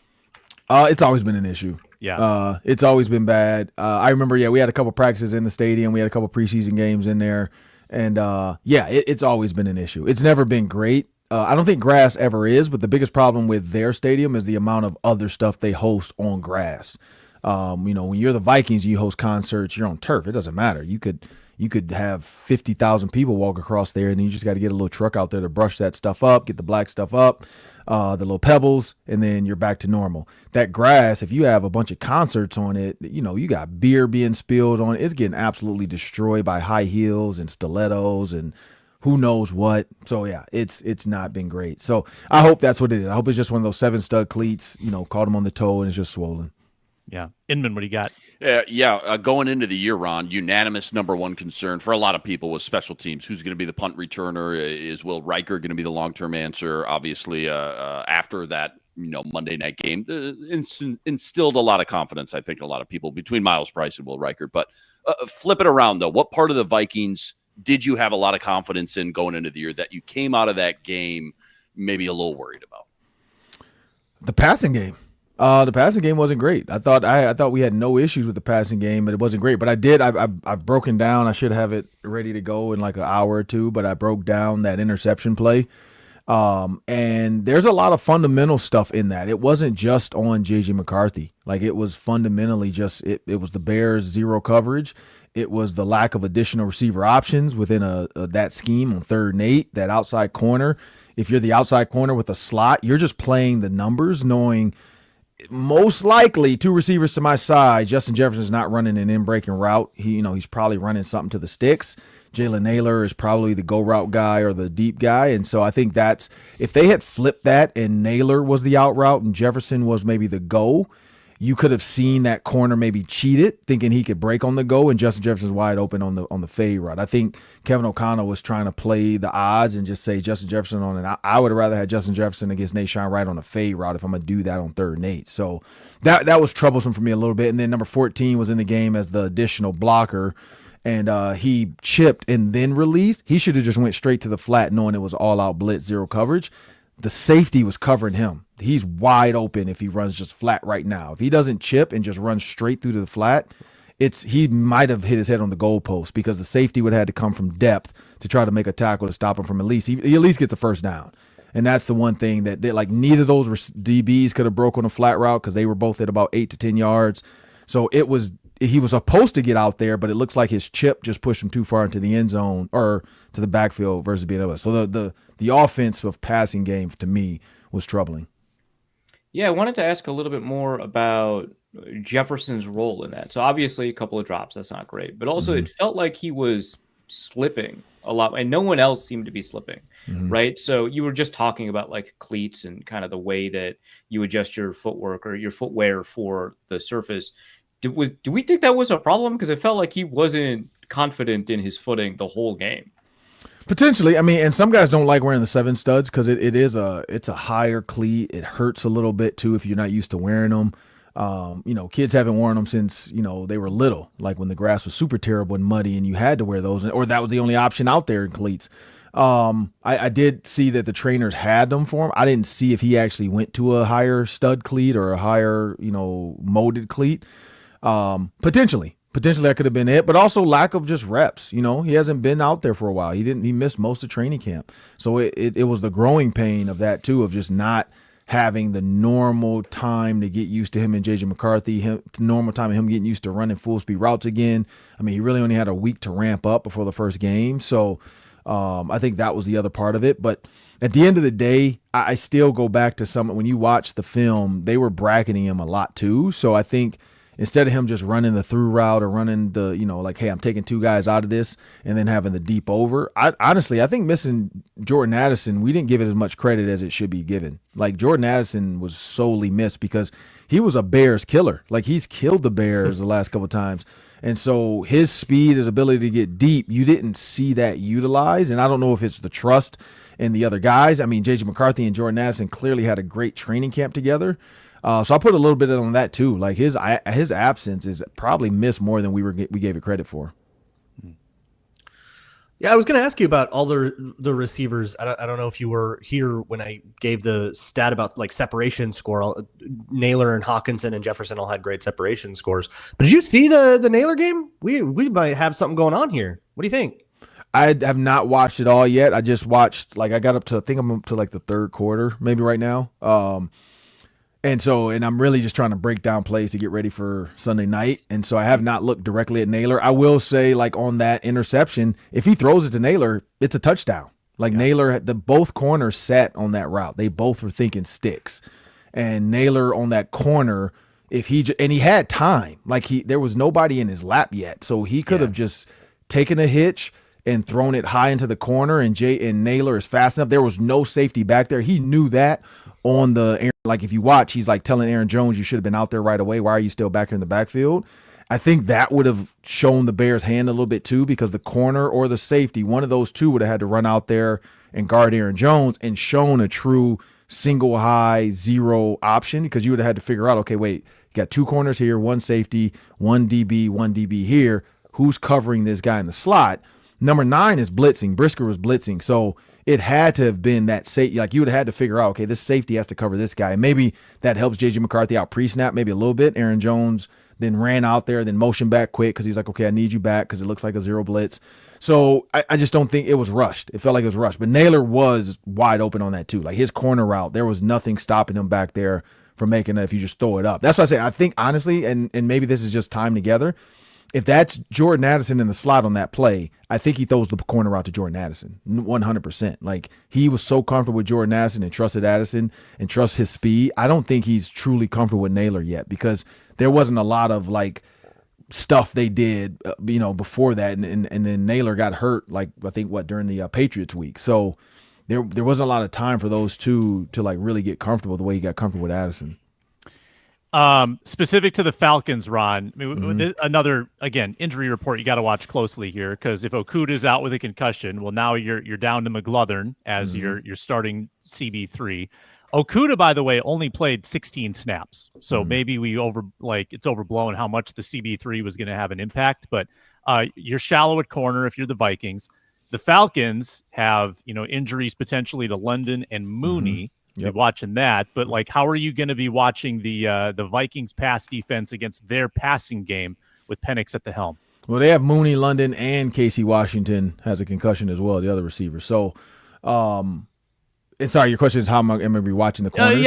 Speaker 8: It's always been an issue.
Speaker 1: Yeah.
Speaker 8: It's always been bad. I remember, we had a couple practices in the stadium. We had a couple preseason games in there. And, it's always been an issue. It's never been great. I don't think grass ever is, but the biggest problem with their stadium is the amount of other stuff they host on grass. When you're the Vikings, you host concerts, you're on turf. It doesn't matter. You could have 50,000 people walk across there, and then you just got to get a little truck out there to brush that stuff up, get the black stuff up, the little pebbles, and then you're back to normal. That grass, if you have a bunch of concerts on it, you got beer being spilled on it. It's getting absolutely destroyed by high heels and stilettos and who knows what. So yeah, it's not been great. So I hope that's what it is. I hope it's just one of those 7 stud cleats, caught him on the toe and it's just swollen.
Speaker 1: Yeah. Inman, what do you got?
Speaker 4: Going into the year, Ron, unanimous number 1 concern for a lot of people was special teams. Who's going to be the punt returner? Is Will Riker going to be the long-term answer? Obviously, after that, Monday night game, instilled a lot of confidence, I think, in a lot of people between Miles Price and Will Riker. But flip it around, though. What part of the Vikings did you have a lot of confidence in going into the year that you came out of that game maybe a little worried about?
Speaker 8: The passing game. The passing game wasn't great. I thought we had no issues with the passing game, but it wasn't great. But I've broken down. I should have it ready to go in an hour or two, but I broke down that interception play. And there's a lot of fundamental stuff in that. It wasn't just on J.J. McCarthy. It was fundamentally just it was the Bears' zero coverage. It was the lack of additional receiver options within that scheme on 3rd and 8, that outside corner. If you're the outside corner with a slot, you're just playing the numbers, knowing most likely 2 receivers to my side. Justin Jefferson's not running an in-breaking route. He's probably running something to the sticks. Jalen Naylor is probably the go route guy or the deep guy. And so I think if they had flipped that and Naylor was the out route and Jefferson was maybe the go, you could have seen that corner maybe cheated, thinking he could break on the go, and Justin Jefferson's wide open on the fade route. I think Kevin O'Connell was trying to play the odds and just say Justin Jefferson on it. I would have rather had Justin Jefferson against Nahshon Wright on a fade route if I'm going to do that on 3rd and 8. So that was troublesome for me a little bit. And then number 14 was in the game as the additional blocker, and he chipped and then released. He should have just went straight to the flat knowing it was all-out blitz, zero coverage. The safety was covering him. He's wide open if he runs just flat right now. If he doesn't chip and just runs straight through to the flat, he might have hit his head on the goalpost, because the safety would have had to come from depth to try to make a tackle to stop him from he at least gets a first down. And that's the one thing that like neither of those DBs could have broke on a flat route, because they were both at about 8 to 10 yards. So he was supposed to get out there, but it looks like his chip just pushed him too far into the end zone or to the backfield versus being able to. So the offensive passing game to me was troubling.
Speaker 3: Yeah, I wanted to ask a little bit more about Jefferson's role in that. So obviously a couple of drops, that's not great, but also it felt like he was slipping a lot, and no one else seemed to be slipping, right? So you were just talking about like cleats and kind of the way that you adjust your footwork or your footwear for the surface. Do we think that was a problem? Because it felt like he wasn't confident in his footing the whole game.
Speaker 8: Potentially. I mean, and some guys don't like wearing the 7 studs because it's a higher cleat. It hurts a little bit too if you're not used to wearing them. Kids haven't worn them since, they were little, like when the grass was super terrible and muddy and you had to wear those, or that was the only option out there in cleats. I did see that the trainers had them for him. I didn't see if he actually went to a higher stud cleat or a higher, molded cleat. Potentially that could have been it, but also lack of just reps. He hasn't been out there for a while. He missed most of training camp. So it was the growing pain of that too, of just not having the normal time to get used to him and JJ McCarthy, normal time of him getting used to running full speed routes again. I mean, he really only had a week to ramp up before the first game. So I think that was the other part of it. But at the end of the day, I still go back to when you watch the film, they were bracketing him a lot too. So I think instead of him just running the through route or running the, hey, I'm taking 2 guys out of this and then having the deep over. I think missing Jordan Addison, we didn't give it as much credit as it should be given. Like Jordan Addison was solely missed because he was a Bears killer. Like he's killed the Bears the last couple of times. And so his speed, his ability to get deep, you didn't see that utilized. And I don't know if it's the trust in the other guys. I mean, JJ McCarthy and Jordan Addison clearly had a great training camp together. So I put a little bit on that too. Like his absence is probably missed more than we gave it credit for.
Speaker 2: Yeah, I was going to ask you about all the receivers. I don't know if you were here when I gave the stat about like separation score. Naylor and Hawkinson and Jefferson all had great separation scores. But did you see the Naylor game? We might have something going on here. What do you think?
Speaker 8: I have not watched it all yet. I just watched I got up to, I think I'm up to like the 3rd quarter, maybe right now. And I'm really just trying to break down plays to get ready for Sunday night. And so I have not looked directly at Naylor. I will say, like on that interception, if he throws it to Naylor, it's a touchdown. Like Naylor, both corners sat on that route. They both were thinking sticks. And Naylor on that corner, and he had time. Like there was nobody in his lap yet. So he could have just taken a hitch and thrown it high into the corner, and Naylor is fast enough. There was no safety back there. He knew that on like if you watch, he's like telling Aaron Jones, you should have been out there right away. Why are you still back here in the backfield? I think that would have shown the Bears' hand a little bit too, because the corner or the safety, one of those two would have had to run out there and guard Aaron Jones and shown a true single high zero option, because you would have had to figure out, okay, wait, you got 2 corners here, 1 safety, 1 DB here. Who's covering this guy in the slot? Number 9 is blitzing. Brisker was blitzing. So it had to have been that safety. Like you would have had to figure out, okay, this safety has to cover this guy. And maybe that helps JJ McCarthy out pre-snap, maybe a little bit. Aaron Jones then ran out there, then motioned back quick because he's like, okay, I need you back because it looks like a zero blitz. So I just don't think it was rushed. It felt like it was rushed. But Naylor was wide open on that too. Like his corner route, there was nothing stopping him back there from making it if you just throw it up. That's what I say. I think honestly, and maybe this is just time together, if that's Jordan Addison in the slot on that play, I think he throws the corner out to Jordan Addison 100%. Like he was so comfortable with Jordan Addison and trusted Addison and trust his speed. I don't think he's truly comfortable with Naylor yet, because there wasn't a lot of like stuff they did, before that. And then Naylor got hurt, like I think during the Patriots week. So there wasn't a lot of time for those two to like really get comfortable the way he got comfortable with Addison.
Speaker 1: Specific to the Falcons, Ron, I mean, another, again, injury report you got to watch closely here, because if Okuda's out with a concussion, well, now you're down to McGlothern as your starting CB3. Okuda, by the way, only played 16 snaps, so maybe it's overblown how much the CB3 was going to have an impact, but you're shallow at corner if you're the Vikings. The Falcons have, injuries potentially to London and Mooney. Yep. Watching that, but how are you going to be watching the Vikings pass defense against their passing game with Penix at the helm?
Speaker 8: Well, they have Mooney, London, and Casey Washington has a concussion as well, the other receiver. So, and sorry, your question is how am I going to be watching the corners?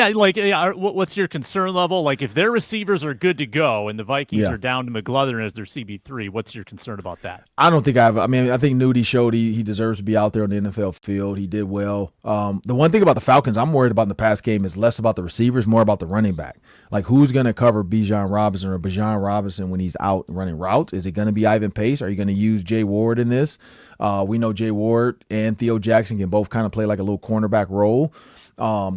Speaker 1: What's your concern level? If their receivers are good to go and the Vikings are down to McGlothern as their CB3, what's your concern about that?
Speaker 8: I don't think I think Nudie showed he deserves to be out there on the NFL field. He did well. The one thing about the Falcons I'm worried about in the pass game is less about the receivers, more about the running back. Who's going to cover Bijan Robinson when he's out running routes? Is it going to be Ivan Pace? Are you going to use Jay Ward in this? We know Jay Ward and Theo Jackson can both kind of play like a little cornerback role.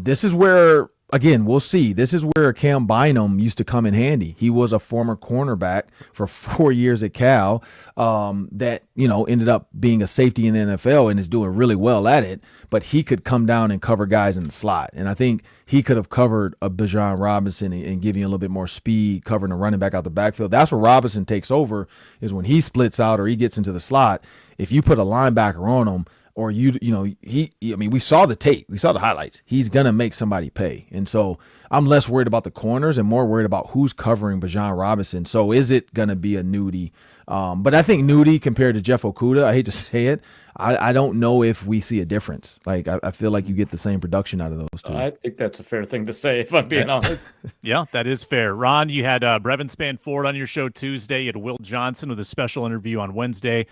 Speaker 8: This is where, again, we'll see. This is where Cam Bynum used to come in handy. He was a former cornerback for 4 years at Cal that, ended up being a safety in the NFL and is doing really well at it. But he could come down and cover guys in the slot. And I think he could have covered a Bijan Robinson and give you a little bit more speed, covering a running back out the backfield. That's where Robinson takes over, is when he splits out or he gets into the slot. If you put a linebacker on him, or we saw the tape, we saw the highlights. He's gonna make somebody pay, and so I'm less worried about the corners and more worried about who's covering Bijan Robinson. So is it gonna be a Nudie? But I think Nudie compared to Jeff Okuda, I hate to say it, I don't know if we see a difference. I feel like you get the same production out of those two.
Speaker 3: I think that's a fair thing to say, if I'm being honest.
Speaker 1: Yeah, that is fair. Ron, you had Brevin Spanford on your show Tuesday. You had Will Johnson with a special interview on Wednesday.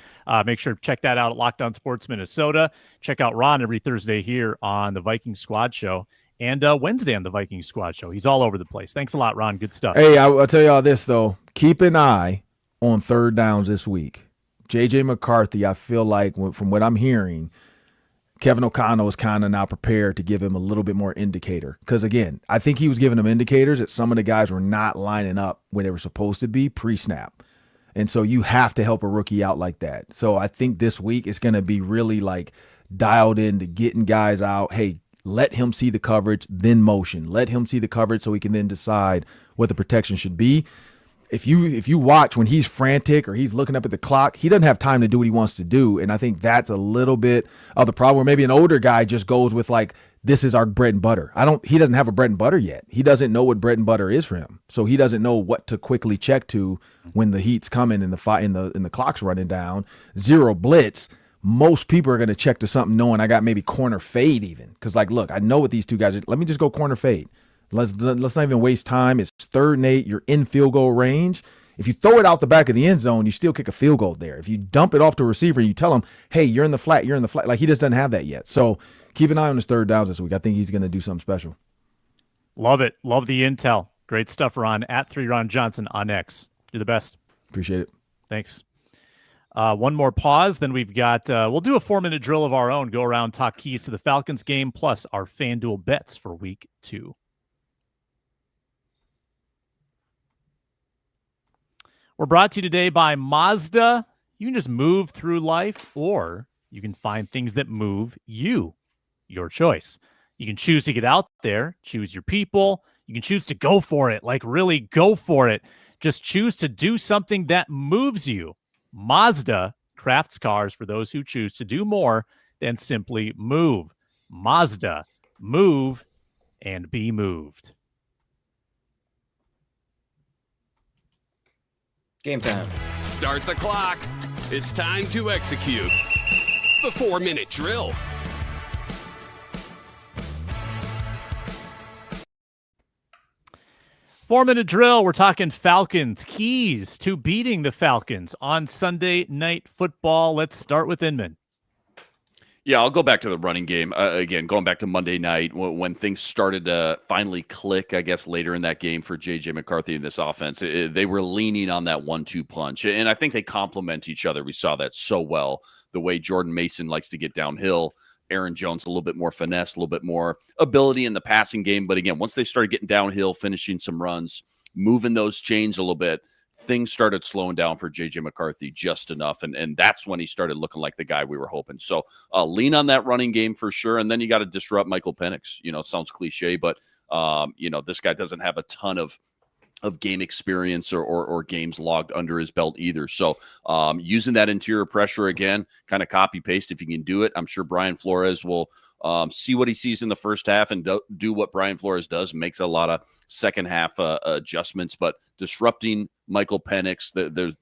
Speaker 1: Make sure to check that out at Locked On Sports Minnesota. Check out Ron every Thursday here on the Viking Squad Show. And Wednesday on the Viking Squad Show. He's all over the place. Thanks a lot, Ron. Good stuff.
Speaker 8: Hey, I'll tell you all this, though. Keep an eye on third downs this week. J.J. McCarthy, I feel like, from what I'm hearing, Kevin O'Connell is kind of now prepared to give him a little bit more indicator. Because, again, I think he was giving him indicators that some of the guys were not lining up when they were supposed to be pre-snap. And so you have to help a rookie out like that. So I think this week it's going to be really, dialed into getting guys out. Hey, let him see the coverage, then motion. Let him see the coverage so he can then decide what the protection should be. If you watch when he's frantic or he's looking up at the clock, he doesn't have time to do what he wants to do. And I think that's a little bit of the problem, where maybe an older guy just goes with this is our bread and butter. He doesn't have a bread and butter yet. He doesn't know what bread and butter is for him. So he doesn't know what to quickly check to when the heat's coming and the clock's running down. Zero blitz. Most people are going to check to something knowing I got maybe corner fade even. Because look, I know what these two guys, let me just go corner fade. Let's not even waste time. It's 3rd and 8. You're in field goal range. If you throw it out the back of the end zone, you still kick a field goal there. If you dump it off to a receiver and you tell him, hey, you're in the flat, he just doesn't have that yet. So keep an eye on his third downs this week. I think he's going to do something special.
Speaker 1: Love it. Love the intel. Great stuff, Ron. At 3Ron Johnson on X. You're the best.
Speaker 8: Appreciate it.
Speaker 1: Thanks. One more pause, then we've got we'll do a 4-minute drill of our own, go around, talk keys to the Falcons game, plus our FanDuel bets for week 2. We're brought to you today by Mazda. You can just move through life, or you can find things that move you. Your choice. You can choose to get out there, choose your people. You can choose to go for it, really go for it. Just choose to do something that moves you. Mazda crafts cars for those who choose to do more than simply move. Mazda, move and be moved.
Speaker 3: Game time.
Speaker 6: Start the clock. It's time to execute the 4-minute drill.
Speaker 1: Four-minute drill. We're talking Falcons. Keys to beating the Falcons on Sunday Night Football. Let's start with Inman.
Speaker 4: Yeah, I'll go back to the running game. Again, going back to Monday night when things started to finally click, I guess, later in that game for J.J. McCarthy in this offense. They were leaning on that 1-2 punch, and I think they complement each other. We saw that so well, the way Jordan Mason likes to get downhill. Aaron Jones, a little bit more finesse, a little bit more ability in the passing game. But again, once they started getting downhill, finishing some runs, moving those chains a little bit, things started slowing down for JJ McCarthy just enough. And that's when he started looking like the guy we were hoping. So lean on that running game for sure. And then you got to disrupt Michael Penix. Sounds cliche, but this guy doesn't have a ton of game experience or games logged under his belt either. So using that interior pressure again, kind of copy paste if you can do it. I'm sure Brian Flores will see what he sees in the first half and do what Brian Flores does, makes a lot of second half adjustments, but disrupting Michael Penix,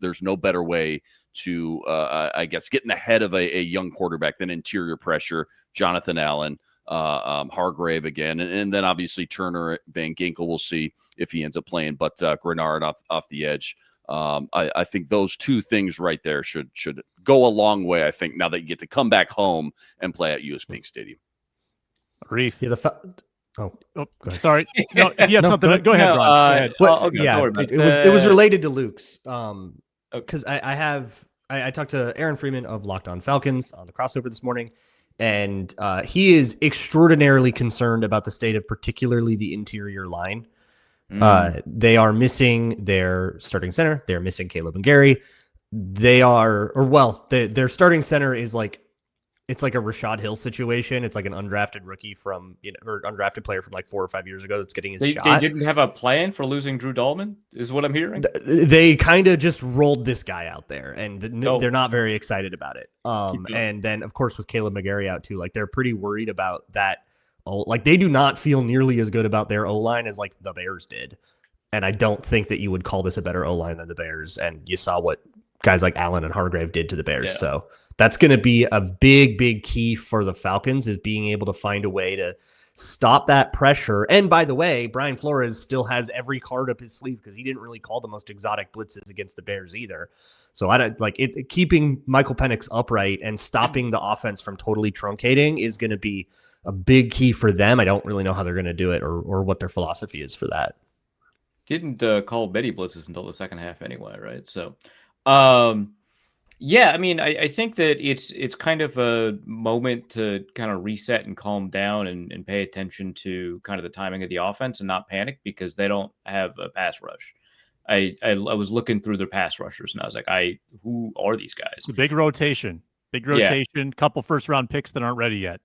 Speaker 4: there's no better way to, I guess, getting ahead of a young quarterback than interior pressure. Jonathan Allen, Hargrave again, and then obviously Turner, Van Ginkel, we'll see if he ends up playing, but Grenard off the edge. I think those two things right there should go a long way, I think, now that you get to come back home and play at US Bank Stadium.
Speaker 1: Arif.
Speaker 2: Yeah,
Speaker 1: sorry. No, if you have something, go ahead, Ron.
Speaker 2: Go ahead. It was related to Luke's. Because I talked to Aaron Freeman of Locked On Falcons on the crossover this morning, and he is extraordinarily concerned about the state of particularly the interior line. They are missing their starting center. They're missing Caleb and Gary. Their starting center is it's like a Rashad Hill situation. It's like an undrafted rookie or undrafted player from like 4 or 5 years ago that's getting his shot.
Speaker 3: They didn't have a plan for losing Drew Dahlman, is what I'm hearing.
Speaker 2: They kind of just rolled this guy out there, and they're not very excited about it. And then of course with Caleb McGarry out too, they're pretty worried about that. They do not feel nearly as good about their O-line as the Bears did. And I don't think that you would call this a better O-line than the Bears. And you saw what guys like Allen and Hargrave did to the Bears. Yeah. So that's going to be a big, big key for the Falcons, is being able to find a way to stop that pressure. And by the way, Brian Flores still has every card up his sleeve, because he didn't really call the most exotic blitzes against the Bears either. So I don't keeping Michael Penix upright and stopping the offense from totally truncating is going to be a big key for them. I don't really know how they're going to do it or what their philosophy is for that.
Speaker 3: Didn't call Betty blitzes until the second half anyway, right? So, yeah, I mean, I think that it's kind of a moment to kind of reset and calm down and pay attention to kind of the timing of the offense and not panic, because they don't have a pass rush. I was looking through their pass rushers, and I was like, who are these guys?
Speaker 1: It's a big rotation, couple first round picks that aren't ready yet.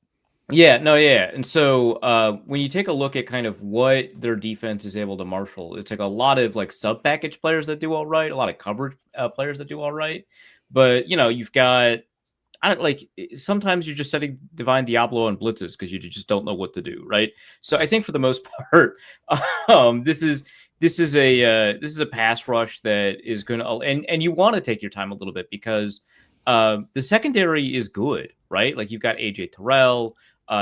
Speaker 3: Yeah. And so when you take a look at kind of what their defense is able to marshal, it's like a lot of sub package players that do all right, a lot of coverage players that do all right. But, you've got, sometimes you're just setting Divine Diablo on blitzes because you just don't know what to do, right? So I think for the most part, this is a pass rush that is going to, and you want to take your time a little bit, because the secondary is good, right? You've got AJ Terrell,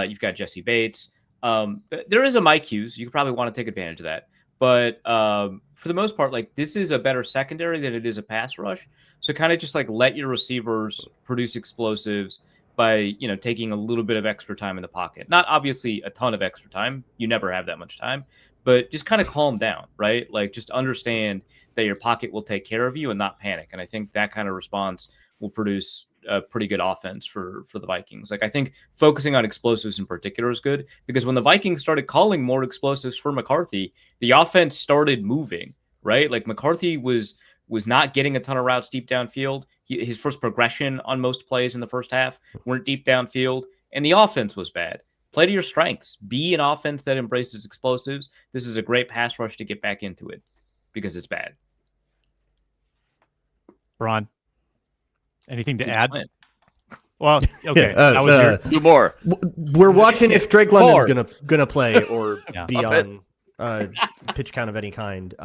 Speaker 3: you've got Jesse Bates. There is a Mike Hughes. You could probably want to take advantage of that. But for the most part, this is a better secondary than it is a pass rush. So kind of just let your receivers produce explosives by, taking a little bit of extra time in the pocket. Not obviously a ton of extra time. You never have that much time. But just kind of calm down, right? Just understand that your pocket will take care of you and not panic. And I think that kind of response will produce a pretty good offense for the Vikings. I think focusing on explosives in particular is good, because when the Vikings started calling more explosives for McCarthy, the offense started moving, right? McCarthy was not getting a ton of routes deep downfield. His first progression on most plays in the first half weren't deep downfield, and the offense was bad. Play to your strengths. Be an offense that embraces explosives. This is a great pass rush to get back into it, because it's bad.
Speaker 1: Braun, anything to add? Well, okay. That was your...
Speaker 4: Do more.
Speaker 2: We're watching if Drake London's gonna play or be on pitch count of any kind.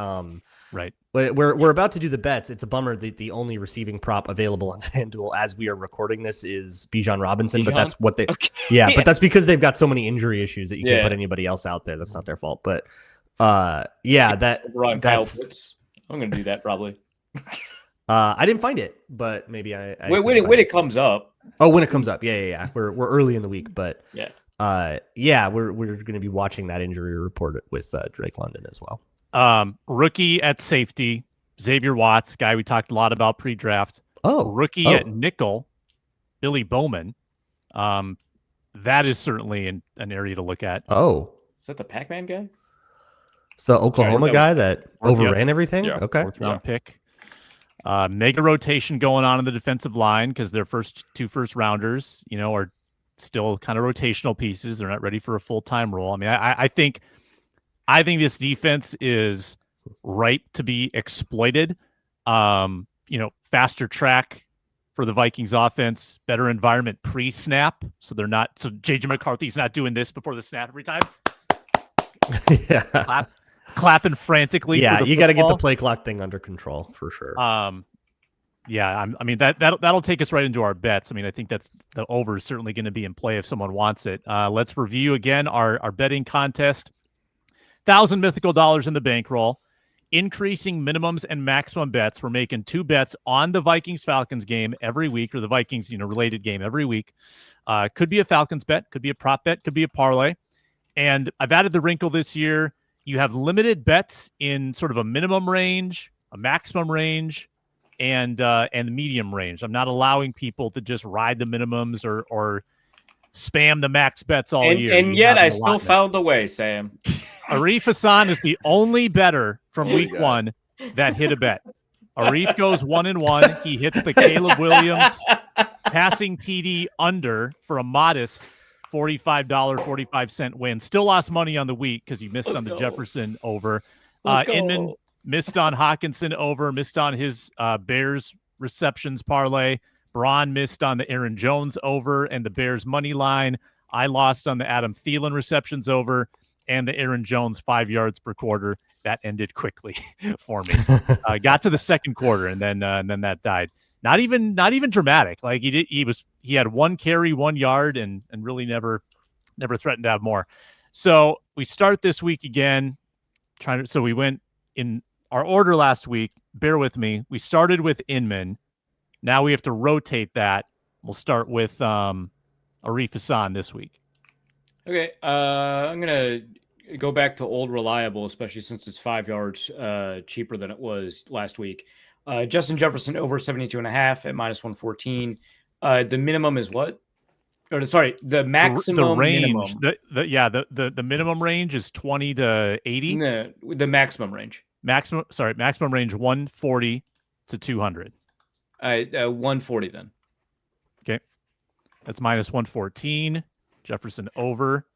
Speaker 1: Right.
Speaker 2: We're about to do the bets. It's a bummer that the only receiving prop available on FanDuel as we are recording this is Bijan Robinson, but that's what they. Okay. Yeah, but that's because they've got so many injury issues that you can't put anybody else out there. That's not their fault. But that's.
Speaker 3: I'm gonna do that probably.
Speaker 2: I didn't find it, but maybe
Speaker 3: when it comes up.
Speaker 2: Oh, when it comes up, yeah. We're early in the week, but we're going to be watching that injury report with Drake London as well.
Speaker 1: Rookie at safety, Xavier Watts, guy we talked a lot about pre-draft. Rookie at nickel, Billy Bowman. That is certainly an area to look at.
Speaker 2: Oh,
Speaker 3: is that the Pac-Man guy?
Speaker 2: It's the Oklahoma guy that overran everything?
Speaker 4: Yeah.
Speaker 2: Okay.
Speaker 1: 4th-round pick. Mega rotation going on in the defensive line because their two first-rounders, are still kind of rotational pieces. They're not ready for a full-time role. I mean, I think this defense is ripe to be exploited. Faster track for the Vikings offense, better environment pre-snap. So JJ McCarthy's not doing this before the snap every time.
Speaker 2: Yeah.
Speaker 1: Clapping frantically.
Speaker 2: Yeah,
Speaker 1: for the
Speaker 2: you got to get the
Speaker 1: football.
Speaker 2: play clock thing under control for sure.
Speaker 1: That'll take us right into our bets. I mean, I think the over is certainly going to be in play if someone wants it. Let's review again our betting contest. $1,000 mythical dollars in the bankroll. Increasing minimums and maximum bets. We're making 2 bets on the Vikings-Falcons game every week, or the Vikings, related game every week. Could be a Falcons bet, could be a prop bet, could be a parlay. And I've added the wrinkle this year. You have limited bets in sort of a minimum range, a maximum range, and the medium range. I'm not allowing people to just ride the minimums or spam the max bets all year.
Speaker 3: And yet I still found a way, Sam.
Speaker 1: Arif Hasan is the only bettor from week 1 that hit a bet. Arif goes 1-1. He hits the Caleb Williams passing TD under for a modest $45.45 win. Still lost money on the week because he missed on the Jefferson over. Inman missed on Hawkinson over, missed on his Bears receptions parlay. Braun missed on the Aaron Jones over and the Bears money line. I lost on the Adam Thielen receptions over and the Aaron Jones 5 yards per quarter. That ended quickly for me. Got to the second quarter and then that died. Not even dramatic. Like he had 1 carry, 1 yard, and really never threatened to have more. So we start this week again. So we went in our order last week. Bear with me. We started with Inman. Now we have to rotate that. We'll start with Arif Hasan this week.
Speaker 3: Okay, I'm gonna go back to old reliable, especially since it's 5 yards cheaper than it was last week. Justin Jefferson over 72.5 at -114. The minimum is what? Or sorry, the maximum
Speaker 1: the range.
Speaker 3: Minimum.
Speaker 1: The minimum range is 20 to 80.
Speaker 3: No, the maximum range.
Speaker 1: Maximum range 140 to 200.
Speaker 3: 140 then.
Speaker 1: Okay, that's -114. Jefferson over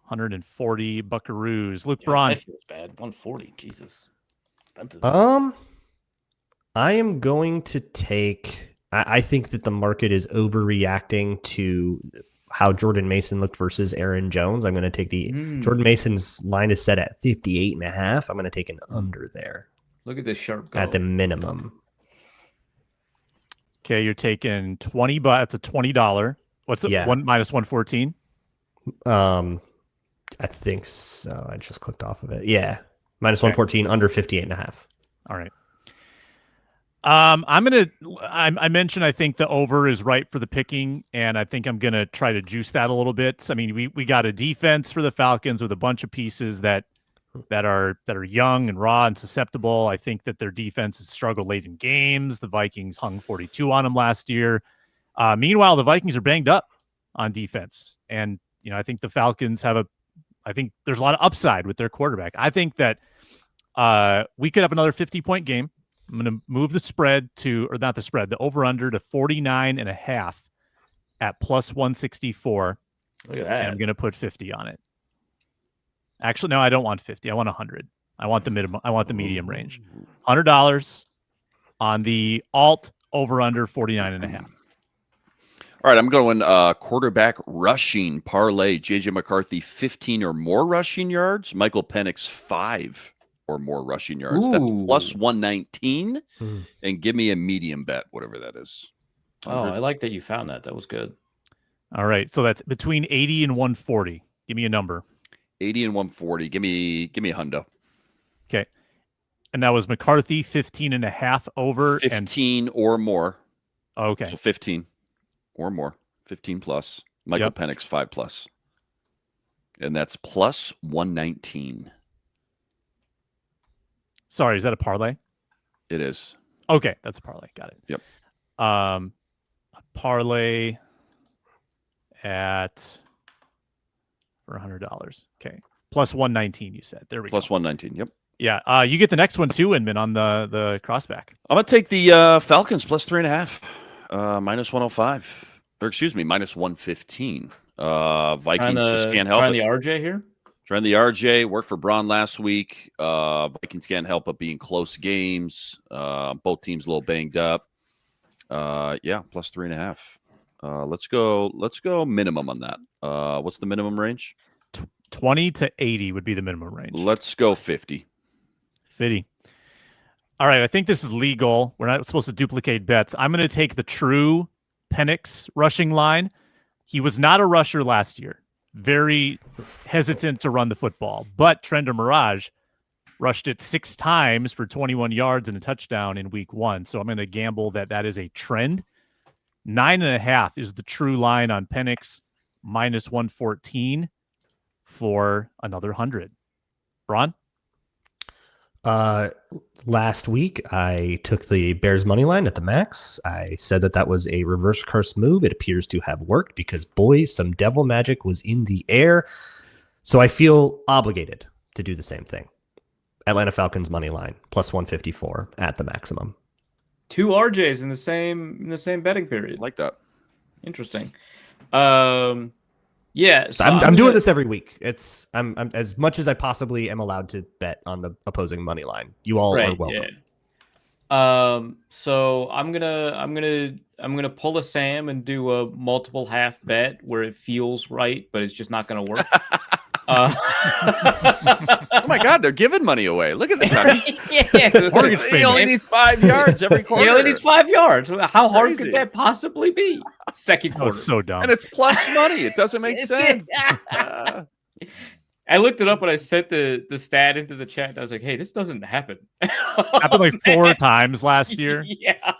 Speaker 1: 140. Buckaroos. Luke Braun.
Speaker 3: That feels bad. 140. Jesus. Expensive.
Speaker 2: I am going to take. I think that the market is overreacting to how Jordan Mason looked versus Aaron Jones. I'm going to take the Jordan Mason's line is set at 58.5. I'm going to take an under there.
Speaker 3: Look at this sharp goal.
Speaker 2: At the minimum.
Speaker 1: Okay, you're taking 20, but it's a $20. What's it?
Speaker 2: Yeah.
Speaker 1: -114.
Speaker 2: I think so. I just clicked off of it. Yeah, -114 under 58.5.
Speaker 1: All right. I mentioned I think the over is right for the picking, and I think I'm gonna try to juice that a little bit. I mean, we got a defense for the Falcons with a bunch of pieces that are young and raw and susceptible. I think that their defense has struggled late in games. The Vikings hung 42 on them last year. Meanwhile, the Vikings are banged up on defense, and I think the Falcons I think there's a lot of upside with their quarterback. I think that we could have another 50-point game. I'm going to move the spread the over-under to 49.5 at +164.
Speaker 3: Look at that.
Speaker 1: And I'm going to put 50 on it. Actually, no, I don't want 50. I want 100. I want the minimum. I want the medium range. $100 on the alt over-under 49.5.
Speaker 4: All right, I'm going quarterback rushing parlay. JJ McCarthy 15 or more rushing yards. Michael Penix 5 or more rushing yards.
Speaker 3: Ooh.
Speaker 4: That's +119. And give me a medium bet, whatever that is.
Speaker 3: 100. Oh, I like that you found that. That was good.
Speaker 1: All right, so that's between 80 and 140. Give me a number.
Speaker 4: 80 and 140. Give me a hundo.
Speaker 1: Okay. And that was McCarthy 15.5 over
Speaker 4: 15 or more.
Speaker 1: Okay.
Speaker 4: So 15 or more. 15 plus. Michael Penix 5 plus. And that's +119.
Speaker 1: Sorry, is that a parlay?
Speaker 4: It is.
Speaker 1: Okay, that's a parlay. Got it.
Speaker 4: Yep.
Speaker 1: A parlay for $100. Okay. Plus 119, you said. There we
Speaker 4: Plus
Speaker 1: go.
Speaker 4: 119, yep.
Speaker 1: Yeah, you get the next one too, Inman, on the crossback.
Speaker 4: I'm going to take the Falcons plus 3.5, minus 105. Or excuse me, minus 115. Vikings just can't help it.
Speaker 3: Trying the RJ here?
Speaker 4: Trying the RJ. Worked for Braun last week. Vikings can't help but being close games. Both teams a little banged up. Yeah, plus 3.5. Let's go minimum on that. What's the minimum range?
Speaker 1: 20 to 80 would be the minimum range.
Speaker 4: Let's go 50.
Speaker 1: 50. All right, I think this is legal. We're not supposed to duplicate bets. I'm going to take the true Penix rushing line. He was not a rusher last year. Very hesitant to run the football. But Trender Mirage rushed it 6 times for 21 yards and a touchdown in week 1. So I'm going to gamble that is a trend. 9.5 is the true line on Penix, minus 114 for another 100. Braun?
Speaker 2: Last week, I took the Bears money line at the max. I said that was a reverse curse move. It appears to have worked because, boy, some devil magic was in the air. So I feel obligated to do the same thing. Atlanta Falcons money line, plus 154 at the maximum.
Speaker 3: 2 RJs in the same betting period.
Speaker 4: I like that.
Speaker 3: Interesting. Yeah, so
Speaker 2: I'm doing this every week. I'm as much as I possibly am allowed to bet on the opposing money line. You all are welcome.
Speaker 3: Yeah. So I'm gonna pull a Sam and do a multiple half bet where it feels right, but it's just not gonna work.
Speaker 4: Oh my God, they're giving money away. Look at this. He only needs 5 yards every quarter.
Speaker 3: He only needs 5 yards. How hard could that possibly be? Second quarter.
Speaker 1: So dumb.
Speaker 4: And it's plus money. It doesn't make sense.
Speaker 3: I looked it up when I sent the stat into the chat. And I was like, hey, this doesn't happen.
Speaker 1: Happened like 4 times last year.
Speaker 3: Yeah.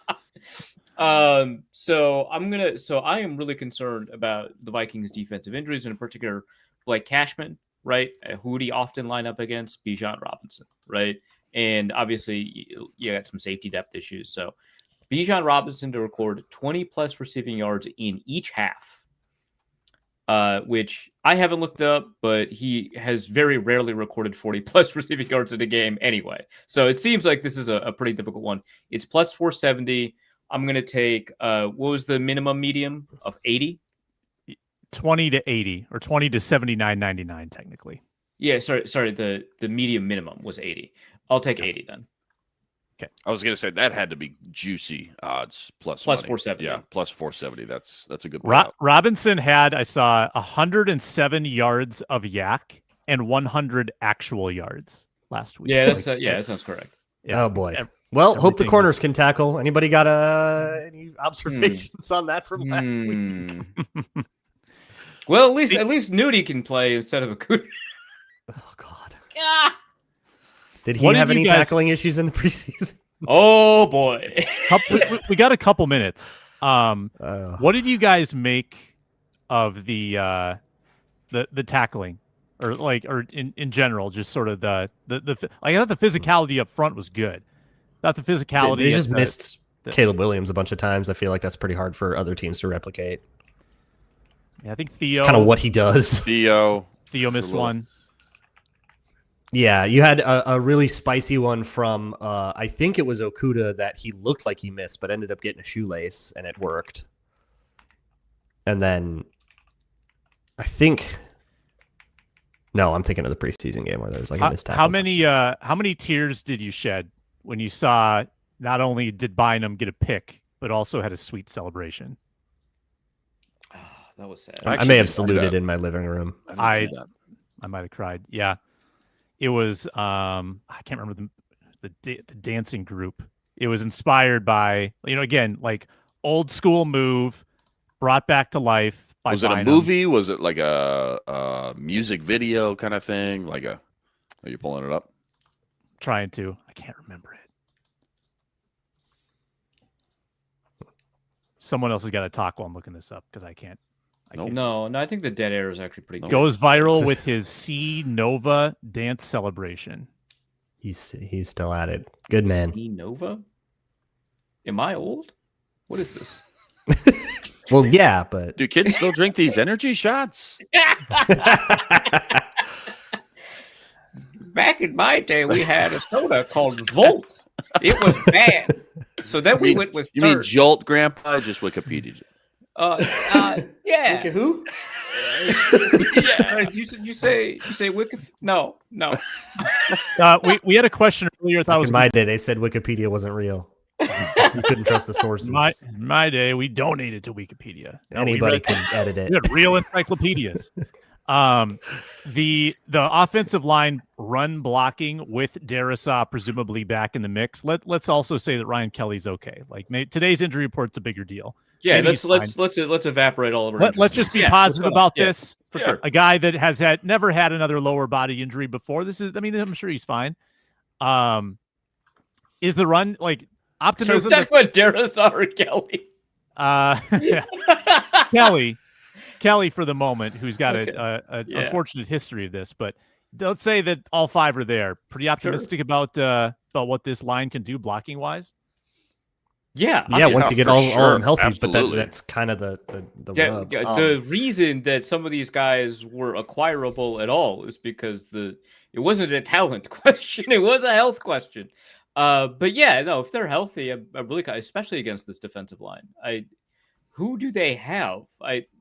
Speaker 3: So I am really concerned about the Vikings defensive injuries, and in particular Blake Cashman, right? Who would he often line up against? Bijan Robinson, right? And obviously you got some safety depth issues. So Bijan Robinson to record 20 plus receiving yards in each half, which I haven't looked up, but he has very rarely recorded 40 plus receiving yards in a game anyway. So it seems like this is a pretty difficult one. It's plus 470. I'm going to take, what was the minimum medium of 80?
Speaker 1: 20 to 80 or 20 to 79.99 technically.
Speaker 3: Yeah, sorry. The medium minimum was 80. I'll take 80 then.
Speaker 1: Okay.
Speaker 4: I was gonna say that had to be juicy odds plus
Speaker 3: 470.
Speaker 4: Yeah, plus 470. That's a good
Speaker 1: Robinson had, I saw 107 yards of yak and 100 actual yards last week.
Speaker 3: Yeah, that sounds correct.
Speaker 2: Yeah. Oh boy. Well, hope the corners can tackle. Anybody got any observations on that from last week?
Speaker 3: Well, at least Nudie can play instead of Akuda.
Speaker 2: Oh God.
Speaker 3: Yeah.
Speaker 2: Did he have any tackling issues in the preseason?
Speaker 3: Oh boy.
Speaker 1: we got a couple minutes. What did you guys make of the tackling, or in general, just sort of the I thought the physicality up front was good. I thought the physicality.
Speaker 2: They just missed Caleb Williams a bunch of times. I feel like that's pretty hard for other teams to replicate.
Speaker 1: Yeah, I think Theo.
Speaker 2: Kind of what he does.
Speaker 4: Theo
Speaker 1: missed one.
Speaker 2: Yeah, you had a really spicy one from, I think it was Okuda that he looked like he missed, but ended up getting a shoelace, and it worked. And then, I'm thinking of the preseason game where there was like a missed tackle.
Speaker 1: How many tears did you shed when you saw not only did Bynum get a pick, but also had a sweet celebration?
Speaker 3: Oh, that was sad.
Speaker 2: I may have saluted in my living room.
Speaker 1: I might have cried. Yeah. It was I can't remember the dancing group. It was inspired by, again, like old school move brought back to life by
Speaker 4: Was it
Speaker 1: Bynum.
Speaker 4: a movie? Was it like a music video kind of thing? Are you pulling it up?
Speaker 1: Trying to. I can't remember it. Someone else has got to talk while I'm looking this up because I can't.
Speaker 3: No, I think the dead air is actually pretty good.
Speaker 1: Goes viral with his C Nova dance celebration.
Speaker 2: He's still at it. Good man.
Speaker 3: C Nova? Am I old? What is this?
Speaker 2: Well, yeah, but
Speaker 4: do kids still drink these energy shots?
Speaker 3: back in my day, we had a soda called Volt. It was bad. So then we went with.
Speaker 4: You mean Jolt, Grandpa? I just Wikipedia.
Speaker 3: Yeah.
Speaker 2: Who?
Speaker 3: Yeah. You say Wiki? No.
Speaker 1: We had a question earlier.
Speaker 2: In my day, they said Wikipedia wasn't real. You couldn't trust the sources.
Speaker 1: My day, we donated to Wikipedia.
Speaker 2: Anybody can edit it.
Speaker 1: We had real encyclopedias. The offensive line run blocking with Darrisaw presumably back in the mix. Let's also say that Ryan Kelly's okay. Like today's injury report's a bigger deal.
Speaker 3: Yeah, let's evaporate all of our.
Speaker 1: Let's just be positive about this.
Speaker 3: For sure.
Speaker 1: A guy that has never had another lower body injury before. I'm sure he's fine. Is the run like optimism?
Speaker 3: So what Darrisaw or Kelly?
Speaker 1: Kelly for the moment, who's got an unfortunate history of this, but let's say that all five are there. Pretty optimistic about what this line can do blocking wise.
Speaker 3: Yeah,
Speaker 2: once you get all of them healthy,
Speaker 4: absolutely.
Speaker 2: but that's kind of the rub.
Speaker 3: The reason that some of these guys were acquirable at all is because it wasn't a talent question; it was a health question. But yeah, no, if they're healthy, I'm really, especially against this defensive line. Who do they have?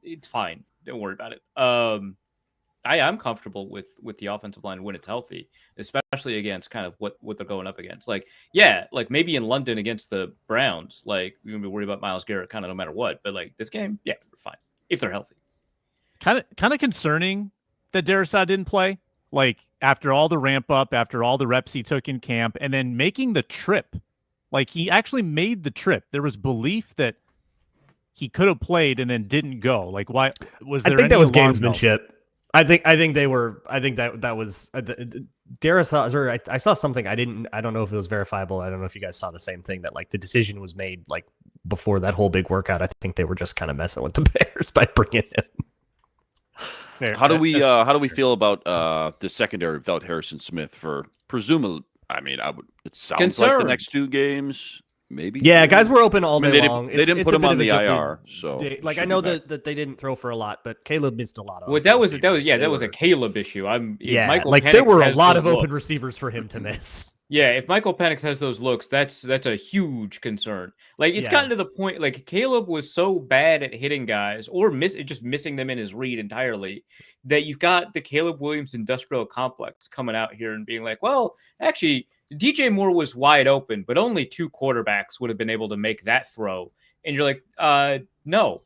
Speaker 3: It's fine. Don't worry about it. I'm comfortable with the offensive line when it's healthy, especially against kind of what they're going up against. Like maybe in London against the Browns, like we're gonna be worried about Myles Garrett kind of no matter what. But like this game, yeah, we're fine if they're healthy.
Speaker 1: Kind of concerning that Darrisaw didn't play. Like after all the ramp up, after all the reps he took in camp, and then making the trip. Like he actually made the trip. There was belief that he could have played and then didn't go. Like why was there?
Speaker 2: I think that was gamesmanship. I think they were. I think that was Darrisaw. I saw something. I don't know if it was verifiable. I don't know if you guys saw the same thing. That like the decision was made like before that whole big workout. I think they were just kind of messing with the Bears by bringing him.
Speaker 4: How do we feel about the secondary without Harrison Smith for presumably? I mean, it sounds like the next two games. Maybe.
Speaker 2: Yeah, guys were open all day long.
Speaker 4: They didn't put him on the IR, so
Speaker 2: like I know that they didn't throw for a lot, but Caleb missed a lot of.
Speaker 3: Well, that was a Caleb issue. Michael
Speaker 2: like
Speaker 3: Penix
Speaker 2: there were a lot of
Speaker 3: looks.
Speaker 2: open receivers for him to miss.
Speaker 3: Yeah, if Michael Penix has those looks, that's a huge concern. Like it's gotten to the point like Caleb was so bad at hitting guys or just missing them in his read entirely that you've got the Caleb Williams industrial complex coming out here and being like, well, actually. DJ Moore was wide open, but only two quarterbacks would have been able to make that throw. And you're like, no,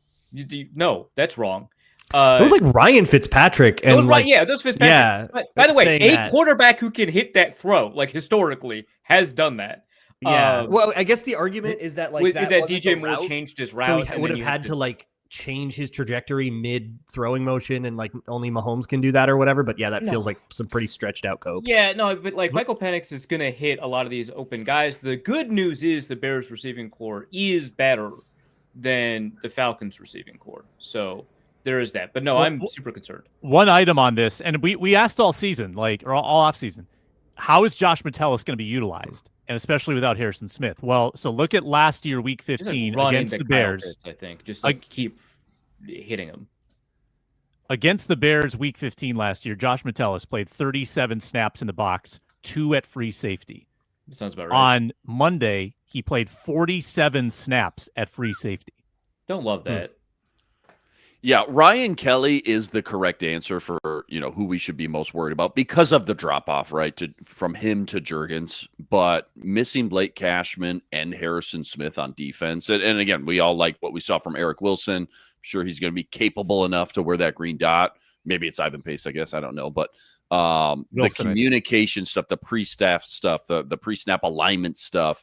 Speaker 3: that's wrong.
Speaker 2: It was like Ryan Fitzpatrick. And
Speaker 3: that was Fitzpatrick. Yeah, by the way, quarterback who can hit that throw, like historically, has done that.
Speaker 2: Yeah. Well, I guess the argument is that like
Speaker 3: that DJ Moore changed his route,
Speaker 2: so he would have had to like change his trajectory mid throwing motion, and like only Mahomes can do that or whatever. But yeah, that feels like some pretty stretched out cope.
Speaker 3: Yeah, no, but like Michael Penix is gonna hit a lot of these open guys. The good news is the Bears receiving core is better than the Falcons receiving core, so there is that. But no, I'm super concerned.
Speaker 1: One item on this, and we asked all season, or all off season, how is Josh Metellus going to be utilized? And especially without Harrison Smith. Well, so look at last year, Week 15 against the Bears.
Speaker 3: I think just like keep hitting him.
Speaker 1: Against the Bears, Week 15 last year, Josh Metellus played 37 snaps in the box, 2 at free safety.
Speaker 3: That sounds about right.
Speaker 1: On Monday, he played 47 snaps at free safety.
Speaker 3: Don't love that.
Speaker 4: Yeah, Ryan Kelly is the correct answer for who we should be most worried about because of the drop off, right? From him to Juergens, but missing Blake Cashman and Harrison Smith on defense, and again, we all like what we saw from Eric Wilson. I'm sure he's going to be capable enough to wear that green dot. Maybe it's Ivan Pace, I guess. I don't know, but the communication stuff, the pre-staff stuff, the pre-snap alignment stuff.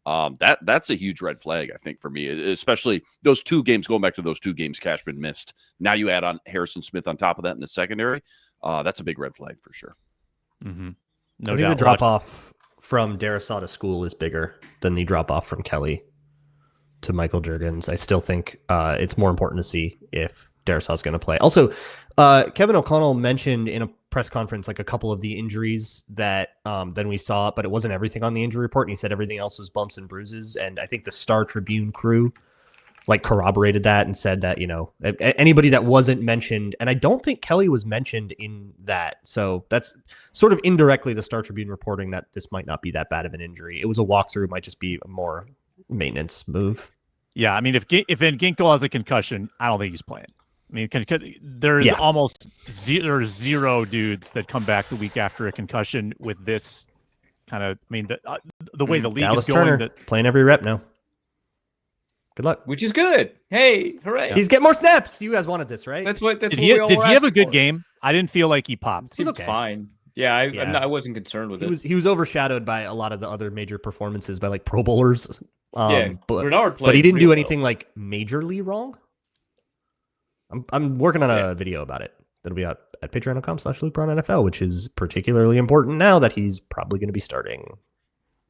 Speaker 4: That's a huge red flag, I think, for me, especially those two games, going back to those two games Cashman missed. Now you add on Harrison Smith on top of that in the secondary. That's a big red flag for sure.
Speaker 1: Mm-hmm.
Speaker 2: I think the drop off from Darrisaw to School is bigger than the drop off from Kelly to Michael Juergens. I still think it's more important to see if Darrisaw is going to play. Also, Kevin O'Connell mentioned in a press conference like a couple of the injuries that then we saw, but it wasn't everything on the injury report, and he said everything else was bumps and bruises. And I think the Star Tribune crew like corroborated that and said that, anybody that wasn't mentioned, and I don't think Kelly was mentioned in that. So that's sort of indirectly the Star Tribune reporting that this might not be that bad of an injury. It was a walkthrough, it might just be a more maintenance move.
Speaker 1: Yeah, I mean, if Ginkel has a concussion, I don't think he's playing. I mean, there's almost zero dudes that come back the week after a concussion with this kind of. I mean, the way the league
Speaker 2: Dallas
Speaker 1: is going,
Speaker 2: Turner playing every rep now. Good luck.
Speaker 3: Which is good. Hey, hooray!
Speaker 2: He's getting more snaps. You guys wanted this, right?
Speaker 3: Did
Speaker 1: he have a good game? I didn't feel like he popped.
Speaker 3: He looked fine. Yeah, I wasn't concerned with it.
Speaker 2: He was overshadowed by a lot of the other major performances by like Pro Bowlers.
Speaker 3: But Bernard played,
Speaker 2: but he didn't do anything like majorly wrong. I'm working on a video about it. That'll be out at patreon.com/Luke Braun NFL, which is particularly important now that he's probably going to be starting.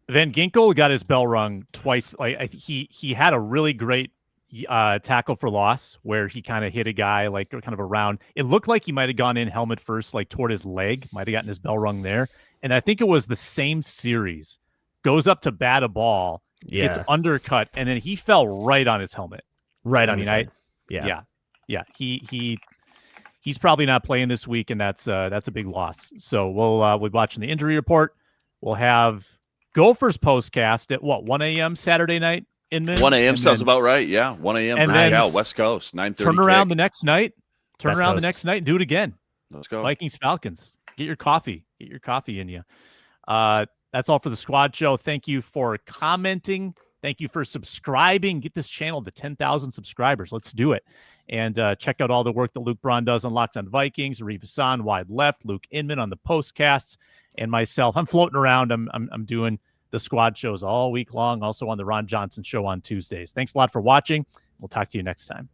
Speaker 1: Van Ginkel got his bell rung twice. Like he had a really great tackle for loss where he kind of hit a guy like kind of around. It looked like he might have gone in helmet first, like toward his leg, might have gotten his bell rung there. And I think it was the same series. Goes up to bat a ball, gets undercut, and then he fell right on his helmet.
Speaker 2: Right on his head.
Speaker 1: Yeah. He's probably not playing this week, and that's a big loss. So we'll be watching the injury report. We'll have Gophers postcast at 1 a.m. Saturday night. Inman.
Speaker 4: 1 a.m. sounds about right. Yeah, 1 a.m.
Speaker 1: And then
Speaker 4: West Coast, 9:30.
Speaker 1: Turn around the next night. The next night and do it again.
Speaker 4: Let's go.
Speaker 1: Vikings Falcons. Get your coffee. Get your coffee in you. That's all for the squad show. Thank you for commenting. Thank you for subscribing. Get this channel to 10,000 subscribers. Let's do it. And check out all the work that Luke Braun does on Locked on Vikings, Arif Hasan, Wide Left, Luke Inman on the postcasts, and myself. I'm floating around. I'm doing the squad shows all week long, also on the Ron Johnson show on Tuesdays. Thanks a lot for watching. We'll talk to you next time.